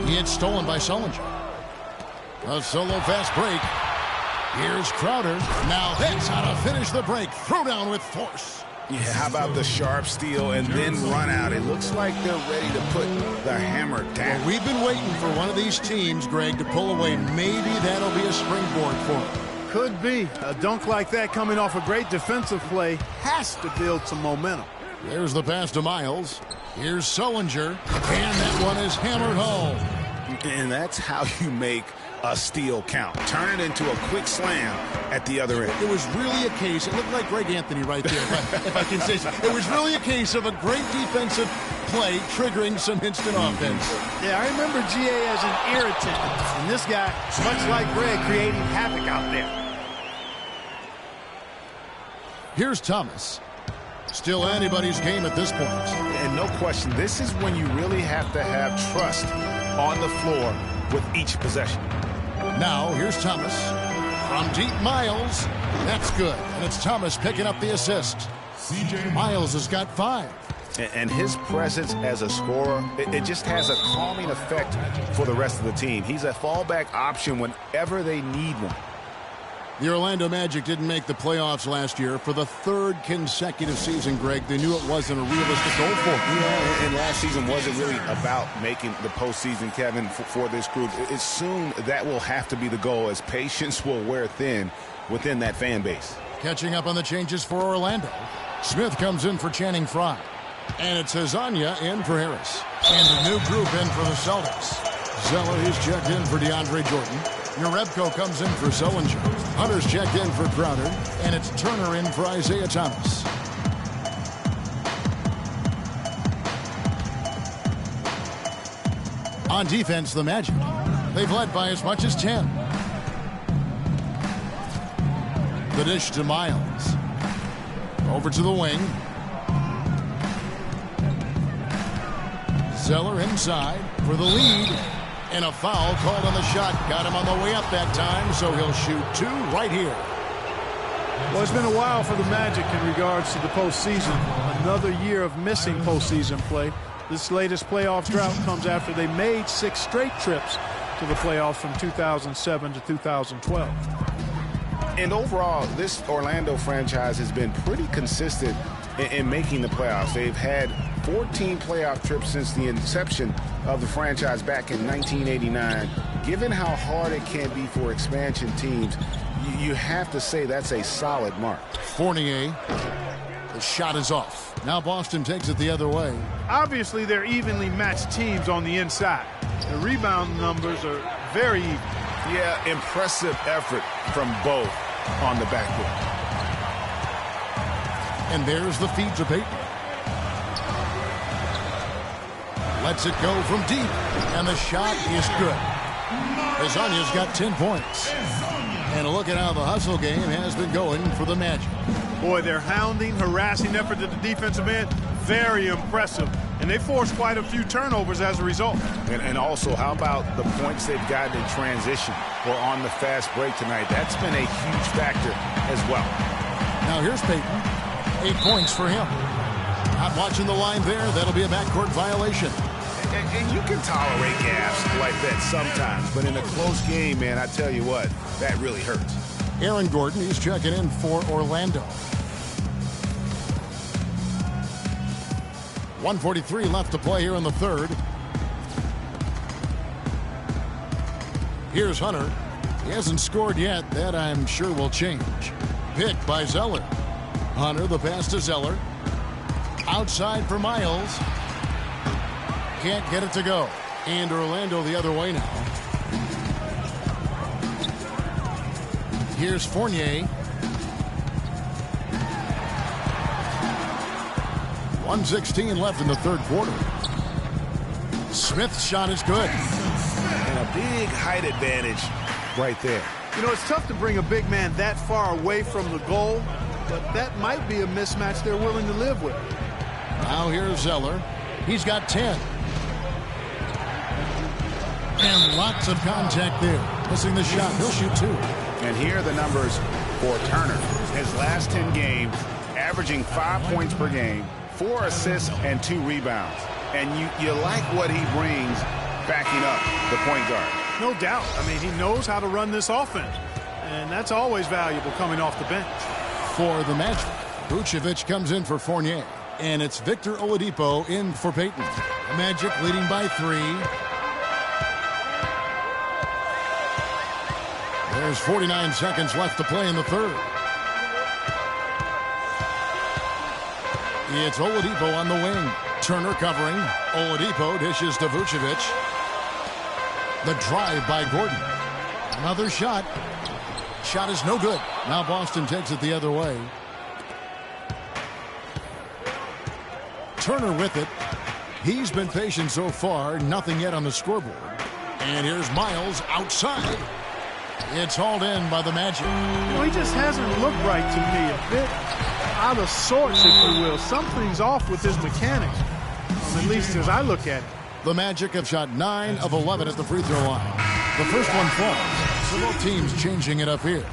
He gets stolen by Sullinger. A solo fast break. Here's Crowder. Now that's how to finish the break. Throw down with force. Yeah, how about the sharp steal and then run out? It looks like they're ready to put the hammer down. Well, we've been waiting for one of these teams, Greg, to pull away. Maybe that'll be a springboard for them. Could be. A dunk like that coming off a great defensive play has to build some momentum. There's the pass to Miles. Here's Sullinger. And that one is hammered home. And that's how you make a steal count. Turn it into a quick slam at the other end. It was really a case, it looked like Greg Anthony right there, if I can say so. It was really a case of a great defensive play triggering some instant offense. Yeah, I remember GA as an irritant. And this guy, much like Greg, creating havoc out there. Here's Thomas. Still anybody's game at this point. And no question, this is when you really have to have trust on the floor with each possession. Now, here's Thomas. From deep, Miles. That's good. And it's Thomas picking up the assist. Miles has got 5. And his presence as a scorer, it just has a calming effect for the rest of the team. He's a fallback option whenever they need one. The Orlando Magic didn't make the playoffs last year for the 3rd consecutive season, Greg. They knew it wasn't a realistic goal for them. Yeah, and last season wasn't really about making the postseason, Kevin, for this group. It's soon that will have to be the goal, as patience will wear thin within that fan base. Catching up on the changes for Orlando. Smith comes in for Channing Frye. And it's Hezonja in for Harris. And a new group in for the Celtics. Zeller is checked in for DeAndre Jordan. Jerebko comes in for Sullinger. Hunter's checked in for Crowder. And it's Turner in for Isaiah Thomas. On defense, the Magic. They've led by as much as 10. The dish to Miles. Over to the wing. Zeller inside for the lead. And a foul called on the shot. Got him on the way up that time, so he'll shoot 2 right here. Well, it's been a while for the Magic in regards to the postseason. Another year of missing postseason play. This latest playoff drought comes after they made 6 straight trips to the playoffs from 2007 to 2012. And overall, this Orlando franchise has been pretty consistent in making the playoffs. They've had 14 playoff trips since the inception of the franchise back in 1989. Given how hard it can be for expansion teams, you have to say that's a solid mark. Fournier, the shot is off. Now Boston takes it the other way. Obviously, they're evenly matched teams on the inside. The rebound numbers are very even. Yeah, impressive effort from both on the backboard. And there's the feed to Payton. Lets it go from deep. And the shot is good. Hezonja's got 10 points. And look at how the hustle game has been going for the Magic. Boy, their hounding, harassing effort to the defensive end, very impressive. And they forced quite a few turnovers as a result. And also, how about the points they've gotten in transition or on the fast break tonight? That's been a huge factor as well. Now here's Payton. 8 points for him. Not watching the line there. That'll be a backcourt violation. And you can tolerate gaps like that sometimes. But in a close game, man, I tell you what, that really hurts. Aaron Gordon, he's checking in for Orlando. 1:43 left to play here in the third. Here's Hunter. He hasn't scored yet. That, I'm sure, will change. Picked by Zeller. Hunter, the pass to Zeller. Outside for Miles. Can't get it to go. And Orlando the other way now. Here's Fournier. 1:16 left in the third quarter. Smith's shot is good. And a big height advantage right there. You know, it's tough to bring a big man that far away from the goal, but that might be a mismatch they're willing to live with. Now here's Zeller. He's got 10. And lots of contact there. Missing the shot. He'll shoot 2. And here are the numbers for Turner. His last 10 games, averaging 5 points per game, 4 assists, and 2 rebounds. And you like what he brings backing up the point guard. No doubt. I mean, he knows how to run this offense. And that's always valuable coming off the bench. For the Magic, Vucevic comes in for Fournier. And it's Victor Oladipo in for Payton. The Magic leading by 3. There's 49 seconds left to play in the third. It's Oladipo on the wing. Turner covering. Oladipo dishes to Vucevic. The drive by Gordon. Another shot. Shot is no good. Now Boston takes it the other way. Turner with it. He's been patient so far. Nothing yet on the scoreboard. And here's Miles outside. It's hauled in by the Magic. You know, he just hasn't looked right to me. A bit out of sorts, if you will. Something's off with his mechanics, at least as I look at it. The Magic have shot 9 of 11 at the free throw line. The first one falls, so both teams changing it up here.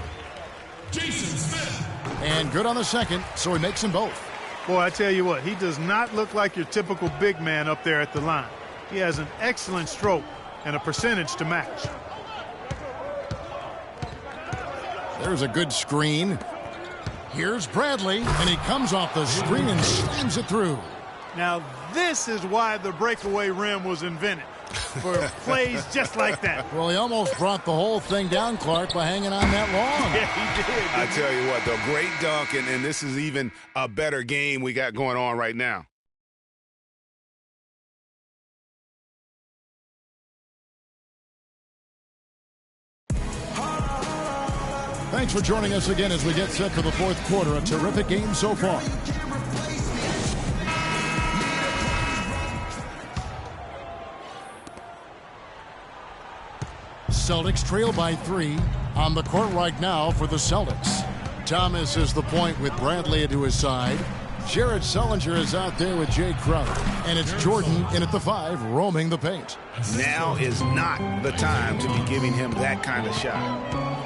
Jason Smith. And good on the second, so he makes them both. Boy, I tell you what, he does not look like your typical big man up there at the line. He has an excellent stroke and a percentage to match. There's a good screen. Here's Bradley, and he comes off the screen and slams it through. Now, this is why the breakaway rim was invented, for plays just like that. Well, he almost brought the whole thing down, Clark, by hanging on that long. Yeah, he did. I tell you what, though, great dunk, and this is even a better game we got going on right now. Thanks for joining us again as we get set for the fourth quarter. A terrific game so far. Celtics trail by 3 on the court right now for the Celtics. Thomas is the point with Bradley to his side. Jared Sullinger is out there with Jay Crowder. And it's Jordan in at the 5, roaming the paint. Now is not the time to be giving him that kind of shot.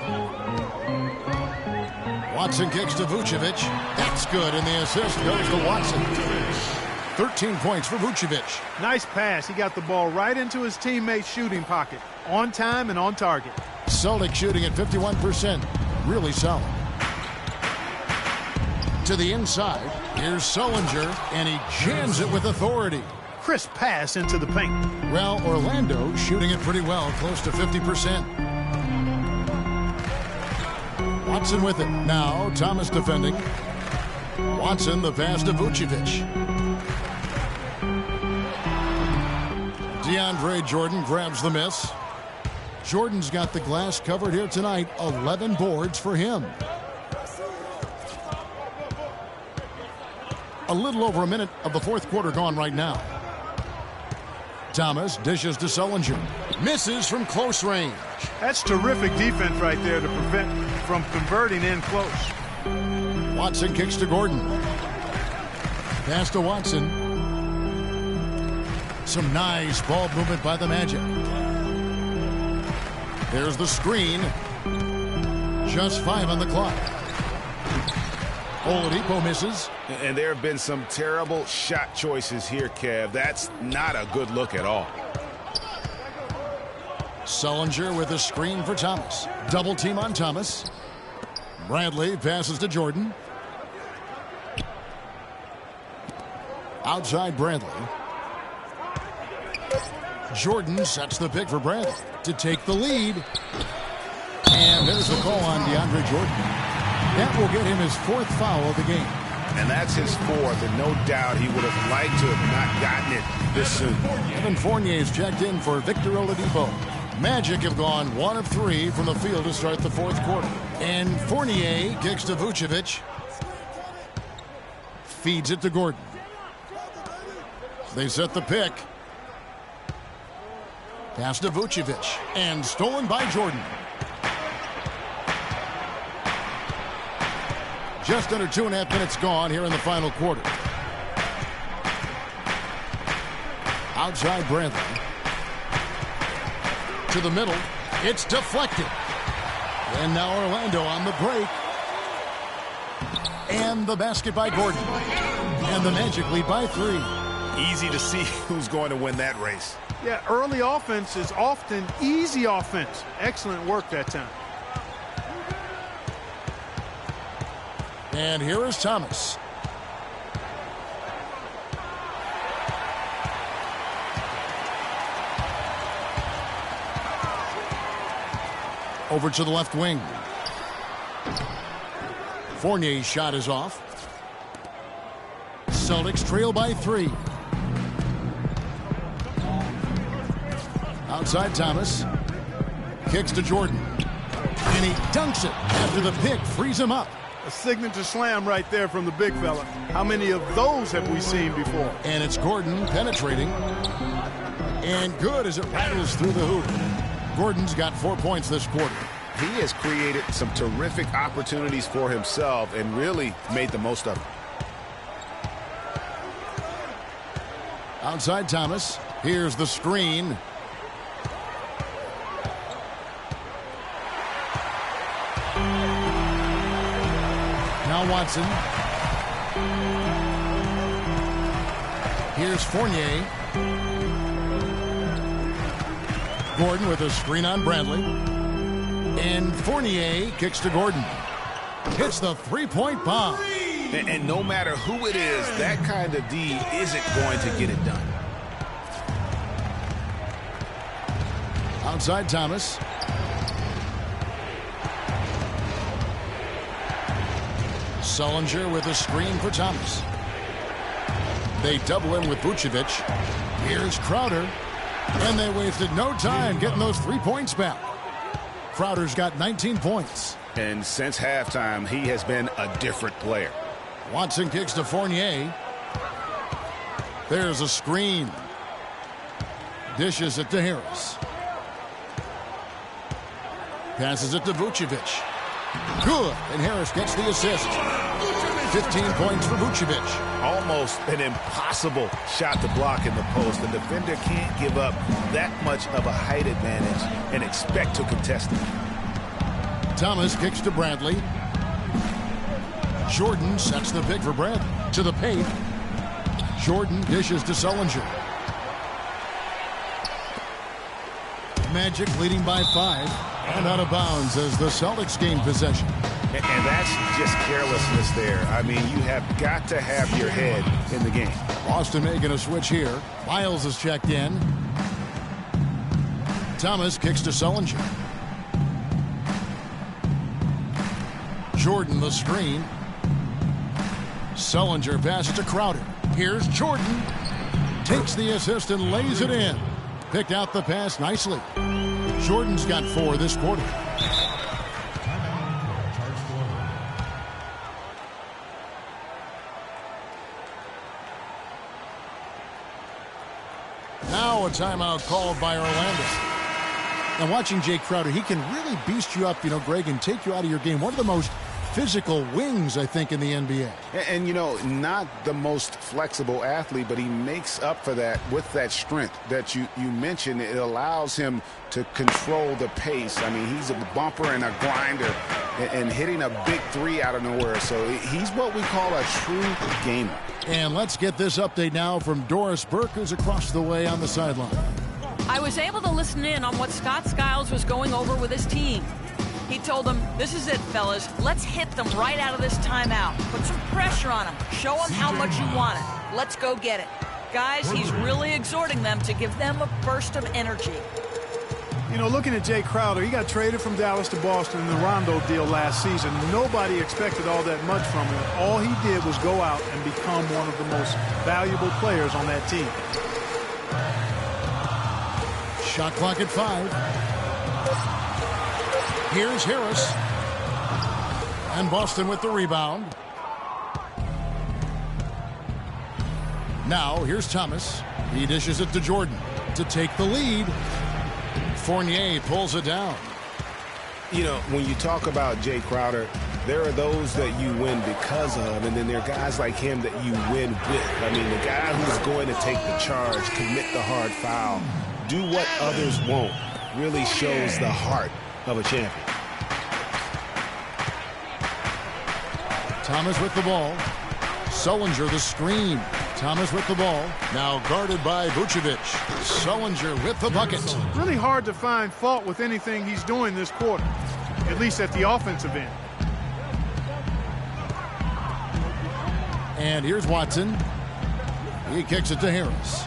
Watson kicks to Vucevic. That's good, and the assist goes to Watson. 13 points for Vucevic. Nice pass. He got the ball right into his teammate's shooting pocket. On time and on target. Celtics shooting at 51%. Really solid. To the inside. Here's Sullinger, and he jams it with authority. Crisp pass into the paint. Well, Orlando shooting it pretty well, close to 50%. Watson with it. Now, Thomas defending. Watson, the pass to Vucevic. DeAndre Jordan grabs the miss. Jordan's got the glass covered here tonight. 11 boards for him. A little over a minute of the fourth quarter gone right now. Thomas dishes to Sullinger. Misses from close range. That's terrific defense right there to prevent from converting in close. Watson kicks to Gordon. Pass to Watson. Some nice ball movement by the Magic. There's the screen. Just 5 on the clock. Oladipo misses. And there have been some terrible shot choices here, Kev. That's not a good look at all. Sullinger with a screen for Thomas. Double team on Thomas. Bradley passes to Jordan. Outside Bradley. Jordan sets the pick for Bradley to take the lead. And there's a call on DeAndre Jordan. That will get him his 4th foul of the game. And that's his 4th, and no doubt he would have liked to have not gotten it this soon. Evan Fournier's checked in for Victor Oladipo. Magic have gone 1 of 3 from the field to start the 4th quarter. And Fournier kicks to Vucevic. Feeds it to Gordon. They set the pick. Pass to Vucevic. And stolen by Jordan. Just under 2.5 minutes gone here in the final quarter. Outside Bradley. To the middle. It's deflected. And now Orlando on the break. And the basket by Gordon. And the Magic lead by 3. Easy to see who's going to win that race. Yeah, early offense is often easy offense. Excellent work that time. And here is Thomas. Over to the left wing. Fournier's shot is off. Celtics trail by 3. Outside Thomas. Kicks to Jordan. And he dunks it after the pick frees him up. A signature slam right there from the big fella. How many of those have we seen before? And it's Gordon penetrating. And good as it rattles through the hoop. Gordon's got 4 points this quarter. He has created some terrific opportunities for himself and really made the most of it. Outside Thomas. Here's the screen. Now Watson. Here's Fournier. Gordon with a screen on Bradley. And Fournier kicks to Gordon. Hits the three-point bomb. And no matter who it is, that kind of D isn't going to get it done. Outside Thomas. Sullinger with a screen for Thomas. They double him with Vucevic. Here's Crowder. And they wasted no time getting those 3 points back. Crowder's got 19 points. And since halftime, he has been a different player. Watson kicks to Fournier. There's a screen. Dishes it to Harris. Passes it to Vucevic. Good. And Harris gets the assist. 15 points for Vucevic. Almost an impossible shot to block in the post. The defender can't give up that much of a height advantage and expect to contest it. Thomas kicks to Bradley. Jordan sets the pick for Bradley. To the paint. Jordan dishes to Sullinger. Magic leading by 5. And out of bounds as the Celtics gain possession. And that's just carelessness there. I mean, you have got to have your head in the game. Boston making a switch here. Miles is checked in. Thomas kicks to Sullinger. Jordan the screen. Sullinger passes to Crowder. Here's Jordan. Takes the assist and lays it in. Picked out the pass nicely. Jordan's got 4 this quarter. Now a timeout called by Orlando. And watching Jay Crowder, he can really beast you up, Greg, and take you out of your game. One of the most physical wings, I think, in the NBA. And not the most flexible athlete, but he makes up for that with that strength that you mentioned. It allows him to control the pace. I mean, he's a bumper and a grinder and hitting a big three out of nowhere. So he's what we call a true gamer. And let's get this update now from Doris Burke, who's across the way on the sideline. I was able to listen in on what Scott Skiles was going over with his team. He told them, this is it, fellas. Let's hit them right out of this timeout. Put some pressure on them. Show them how much you want it. Let's go get it. Guys, he's really exhorting them to give them a burst of energy. Looking at Jay Crowder, he got traded from Dallas to Boston in the Rondo deal last season. Nobody expected all that much from him. All he did was go out and become one of the most valuable players on that team. Shot clock at 5. Here's Harris. And Boston with the rebound. Now here's Thomas. He dishes it to Jordan to take the lead. Fournier pulls it down. When you talk about Jay Crowder, there are those that you win because of, and then there are guys like him that you win with. I mean, the guy who's going to take the charge, commit the hard foul, do what others won't, really shows the heart of a champion. Thomas with the ball. Sullinger the screen. Thomas with the ball. Now guarded by Vucevic. Sullinger with the bucket. Really hard to find fault with anything he's doing this quarter, at least at the offensive end. And here's Watson. He kicks it to Harris.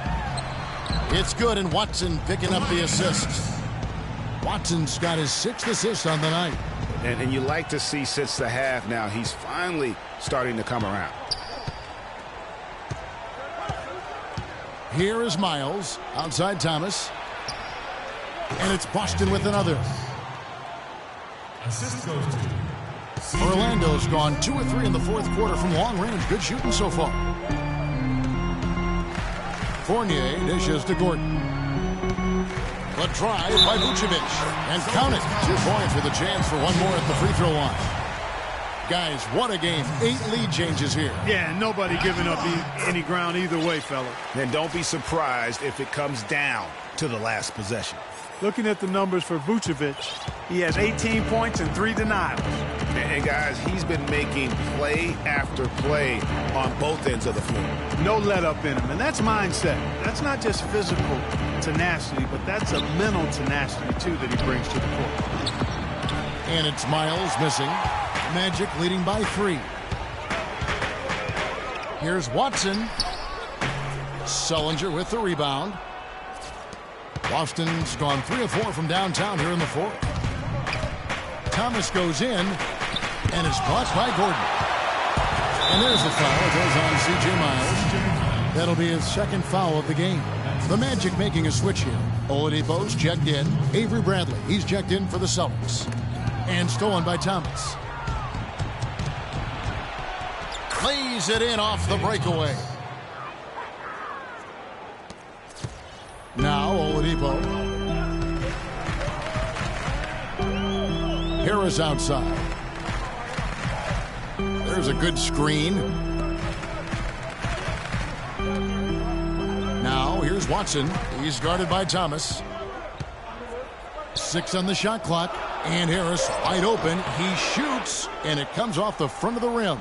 It's good, and Watson picking up the assist. Watson's got his 6th assist on the night. And you like to see since the half now, he's finally starting to come around. Here is Miles outside Thomas. And it's Boston with another. Assist goes to Orlando's gone 2 or 3 in the 4th quarter from long range. Good shooting so far. Fournier dishes to Gordon. The drive by Vucevic. And count it. 2 points with a chance for one more at the free throw line. Guys, what a game. 8 lead changes here. Yeah, nobody giving up any ground either way, fella. And don't be surprised if it comes down to the last possession. Looking at the numbers for Vucevic, he has 18 points and 3 denials. And guys, he's been making play after play on both ends of the floor. No let up in him, and that's mindset. That's not just physical tenacity, but that's a mental tenacity, too, that he brings to the court. And it's Miles missing. Magic leading by 3. Here's Watson. Sullinger with the rebound. Boston's gone 3 of 4 from downtown here in the 4th. Thomas goes in, and it's blocked by Gordon. And there's the foul. It goes on C.J. Miles. That'll be his 2nd foul of the game. The Magic making a switch here. Oladipo's checked in. Avery Bradley, he's checked in for the Celtics. And stolen by Thomas. Lays it in off the breakaway. Now Oladipo. Harris outside. There's a good screen. Now here's Watson. He's guarded by Thomas. 6 on the shot clock. And Harris wide open. He shoots, and it comes off the front of the rim.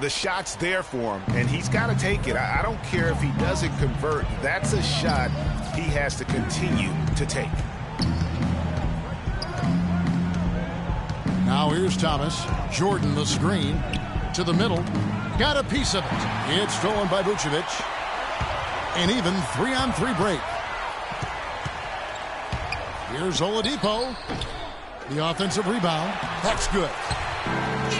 The shot's there for him, and he's got to take it. I don't care if he doesn't convert. That's a shot he has to continue to take. Now here's Thomas. Jordan the screen. To the middle. Got a piece of it. It's stolen by Vucevic. An even 3-on-3 break. Here's Oladipo. The offensive rebound. That's good.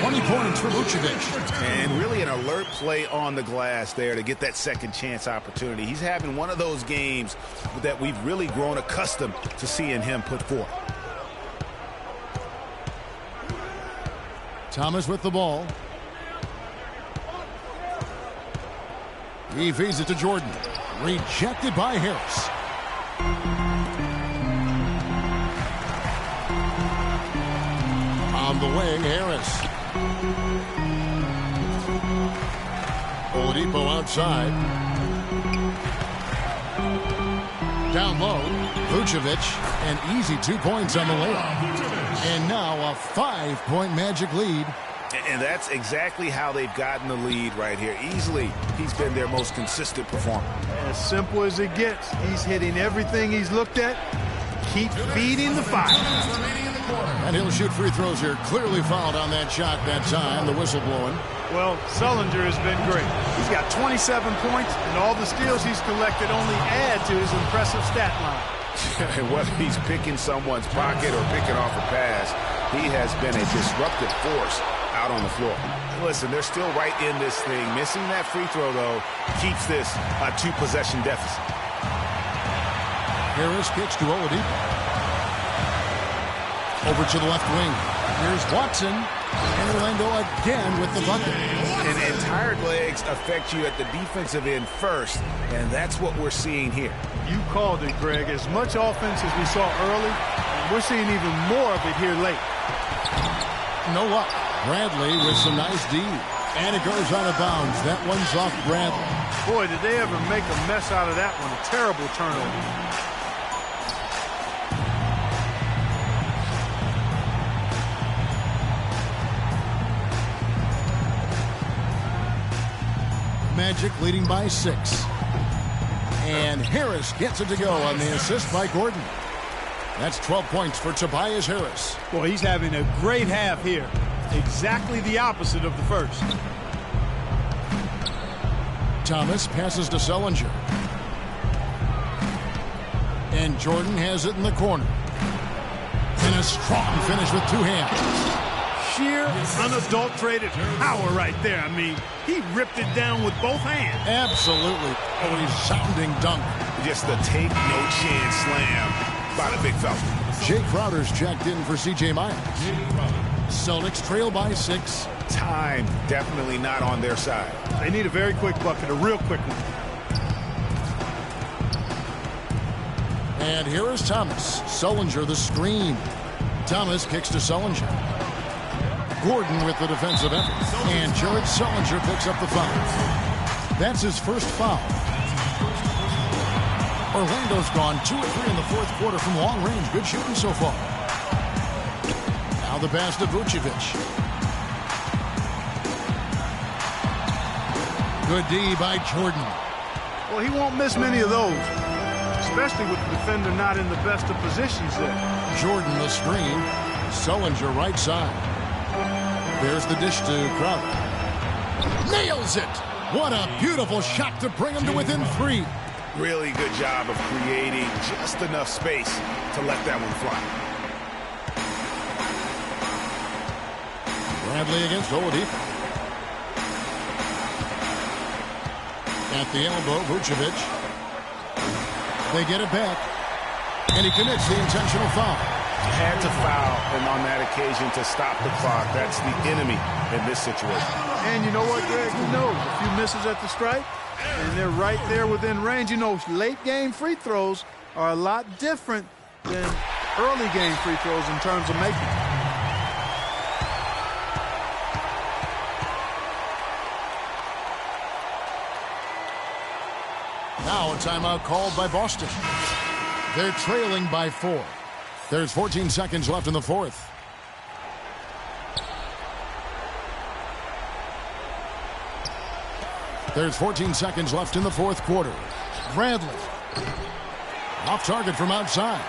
20 points for Vucevic. And really an alert play on the glass there to get that second chance opportunity. He's having one of those games that we've really grown accustomed to seeing him put forth. Thomas with the ball. He feeds it to Jordan. Rejected by Harris. On the wing, Harris. Oladipo outside. Down low, Vucevic, an easy 2 points on the layup. And now a 5-point Magic lead. And that's exactly how they've gotten the lead right here. Easily, he's been their most consistent performer. As simple as it gets. He's hitting everything he's looked at. Keep feeding the fire. And he'll shoot free throws here. Clearly fouled on that shot that time. The whistle blowing. Well, Sullinger has been great. He's got 27 points, and all the steals he's collected only add to his impressive stat line. And whether he's picking someone's pocket or picking off a pass, he has been a disruptive force out on the floor. Listen, they're still right in this thing. Missing that free throw, though, keeps this a 2-possession deficit. Harris kicks to Oladipo. Over to the left wing. Here's Watson. And Orlando again with the bucket. And tired legs affect you at the defensive end first, and that's what we're seeing here. You called it, Greg. As much offense as we saw early, and we're seeing even more of it here late. No luck. Bradley with some nice D. And it goes out of bounds. That one's off Bradley. Boy, did they ever make a mess out of that one. A terrible turnover. Magic leading by 6. And Harris gets it to go on the assist by Gordon. That's 12 points for Tobias Harris. Boy, he's having a great half here. Exactly the opposite of the first. Thomas passes to Sullinger. And Jordan has it in the corner. And a strong finish with 2 hands. Sheer, unadulterated power right there. I mean, he ripped it down with both hands. Absolutely. A resounding dunk. Just a take no chance slam by the big fella. Jay Crowder's checked in for C.J. Myers. Celtics trail by 6. Time definitely not on their side. They need a very quick bucket, a real quick one. And here is Thomas. Sullinger the screen. Thomas kicks to Sullinger. Gordon with the defensive effort. And George Sullinger picks up the foul. That's his first foul. Orlando's gone 2 of 3 in the fourth quarter from long range. Good shooting so far. Now the pass to Vucevic. Good D by Jordan. Well, he won't miss many of those, especially with the defender not in the best of positions there. Jordan the screen. Sullinger right side. There's the dish to Crowder. Nails it! What a beautiful shot to bring him to within 3. Really good job of creating just enough space to let that one fly. Bradley against Oladipo. At the elbow, Vucevic. They get it back. And he commits the intentional foul. Had to foul, and on that occasion to stop the clock. That's the enemy in this situation. And you know what, Greg? He knows a few misses at the stripe, and they're right there within range. You know, late game free throws are a lot different than early game free throws in terms of making. Now a timeout called by Boston. They're trailing by 4. There's 14 seconds left in the fourth. There's 14 seconds left in the fourth quarter. Bradley. Off target from outside.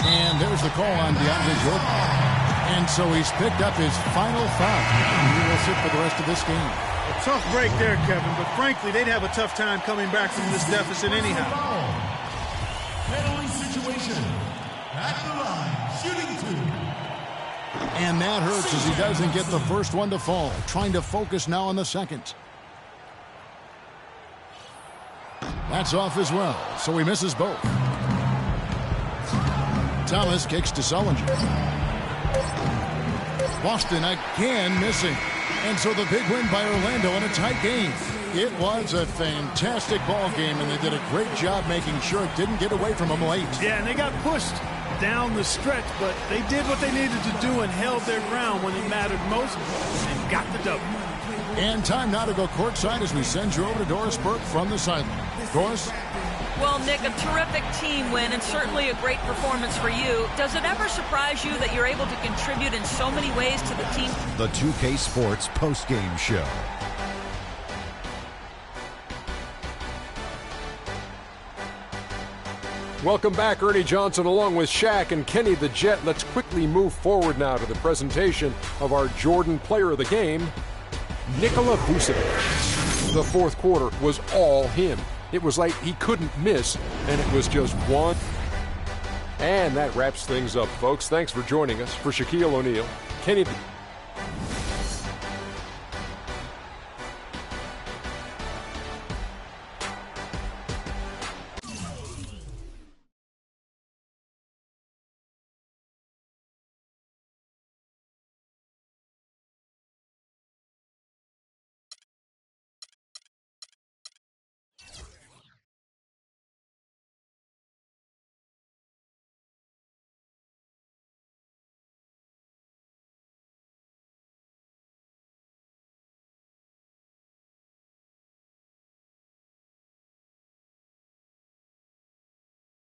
And there's the call on DeAndre Jordan. And so he's picked up his final foul. He will sit for the rest of this game. A tough break there, Kevin, but frankly, they'd have a tough time coming back from this deficit anyhow. Penalty situation. At the line, shooting 2. And that hurts as he doesn't get the first one to fall. Trying to focus now on the second. That's off as well, so he misses both. Thomas kicks to Sullinger. Boston again missing. And so the big win by Orlando in a tight game. It was a fantastic ball game, and they did a great job making sure it didn't get away from them late. Yeah, and they got pushed down the stretch, but they did what they needed to do and held their ground when it mattered most and got the W. And time now to go courtside as we send you over to Doris Burke from the sideline. Doris? Well, Nick, a terrific team win and certainly a great performance for you. Does it ever surprise you that you're able to contribute in so many ways to the team? The 2K Sports postgame show. Welcome back, Ernie Johnson, along with Shaq and Kenny the Jet. Let's quickly move forward now to the presentation of our Jordan player of the game, Nikola Vucevic. The fourth quarter was all him. It was like he couldn't miss, and it was just one. And that wraps things up, folks. Thanks for joining us. For Shaquille O'Neal, Kenny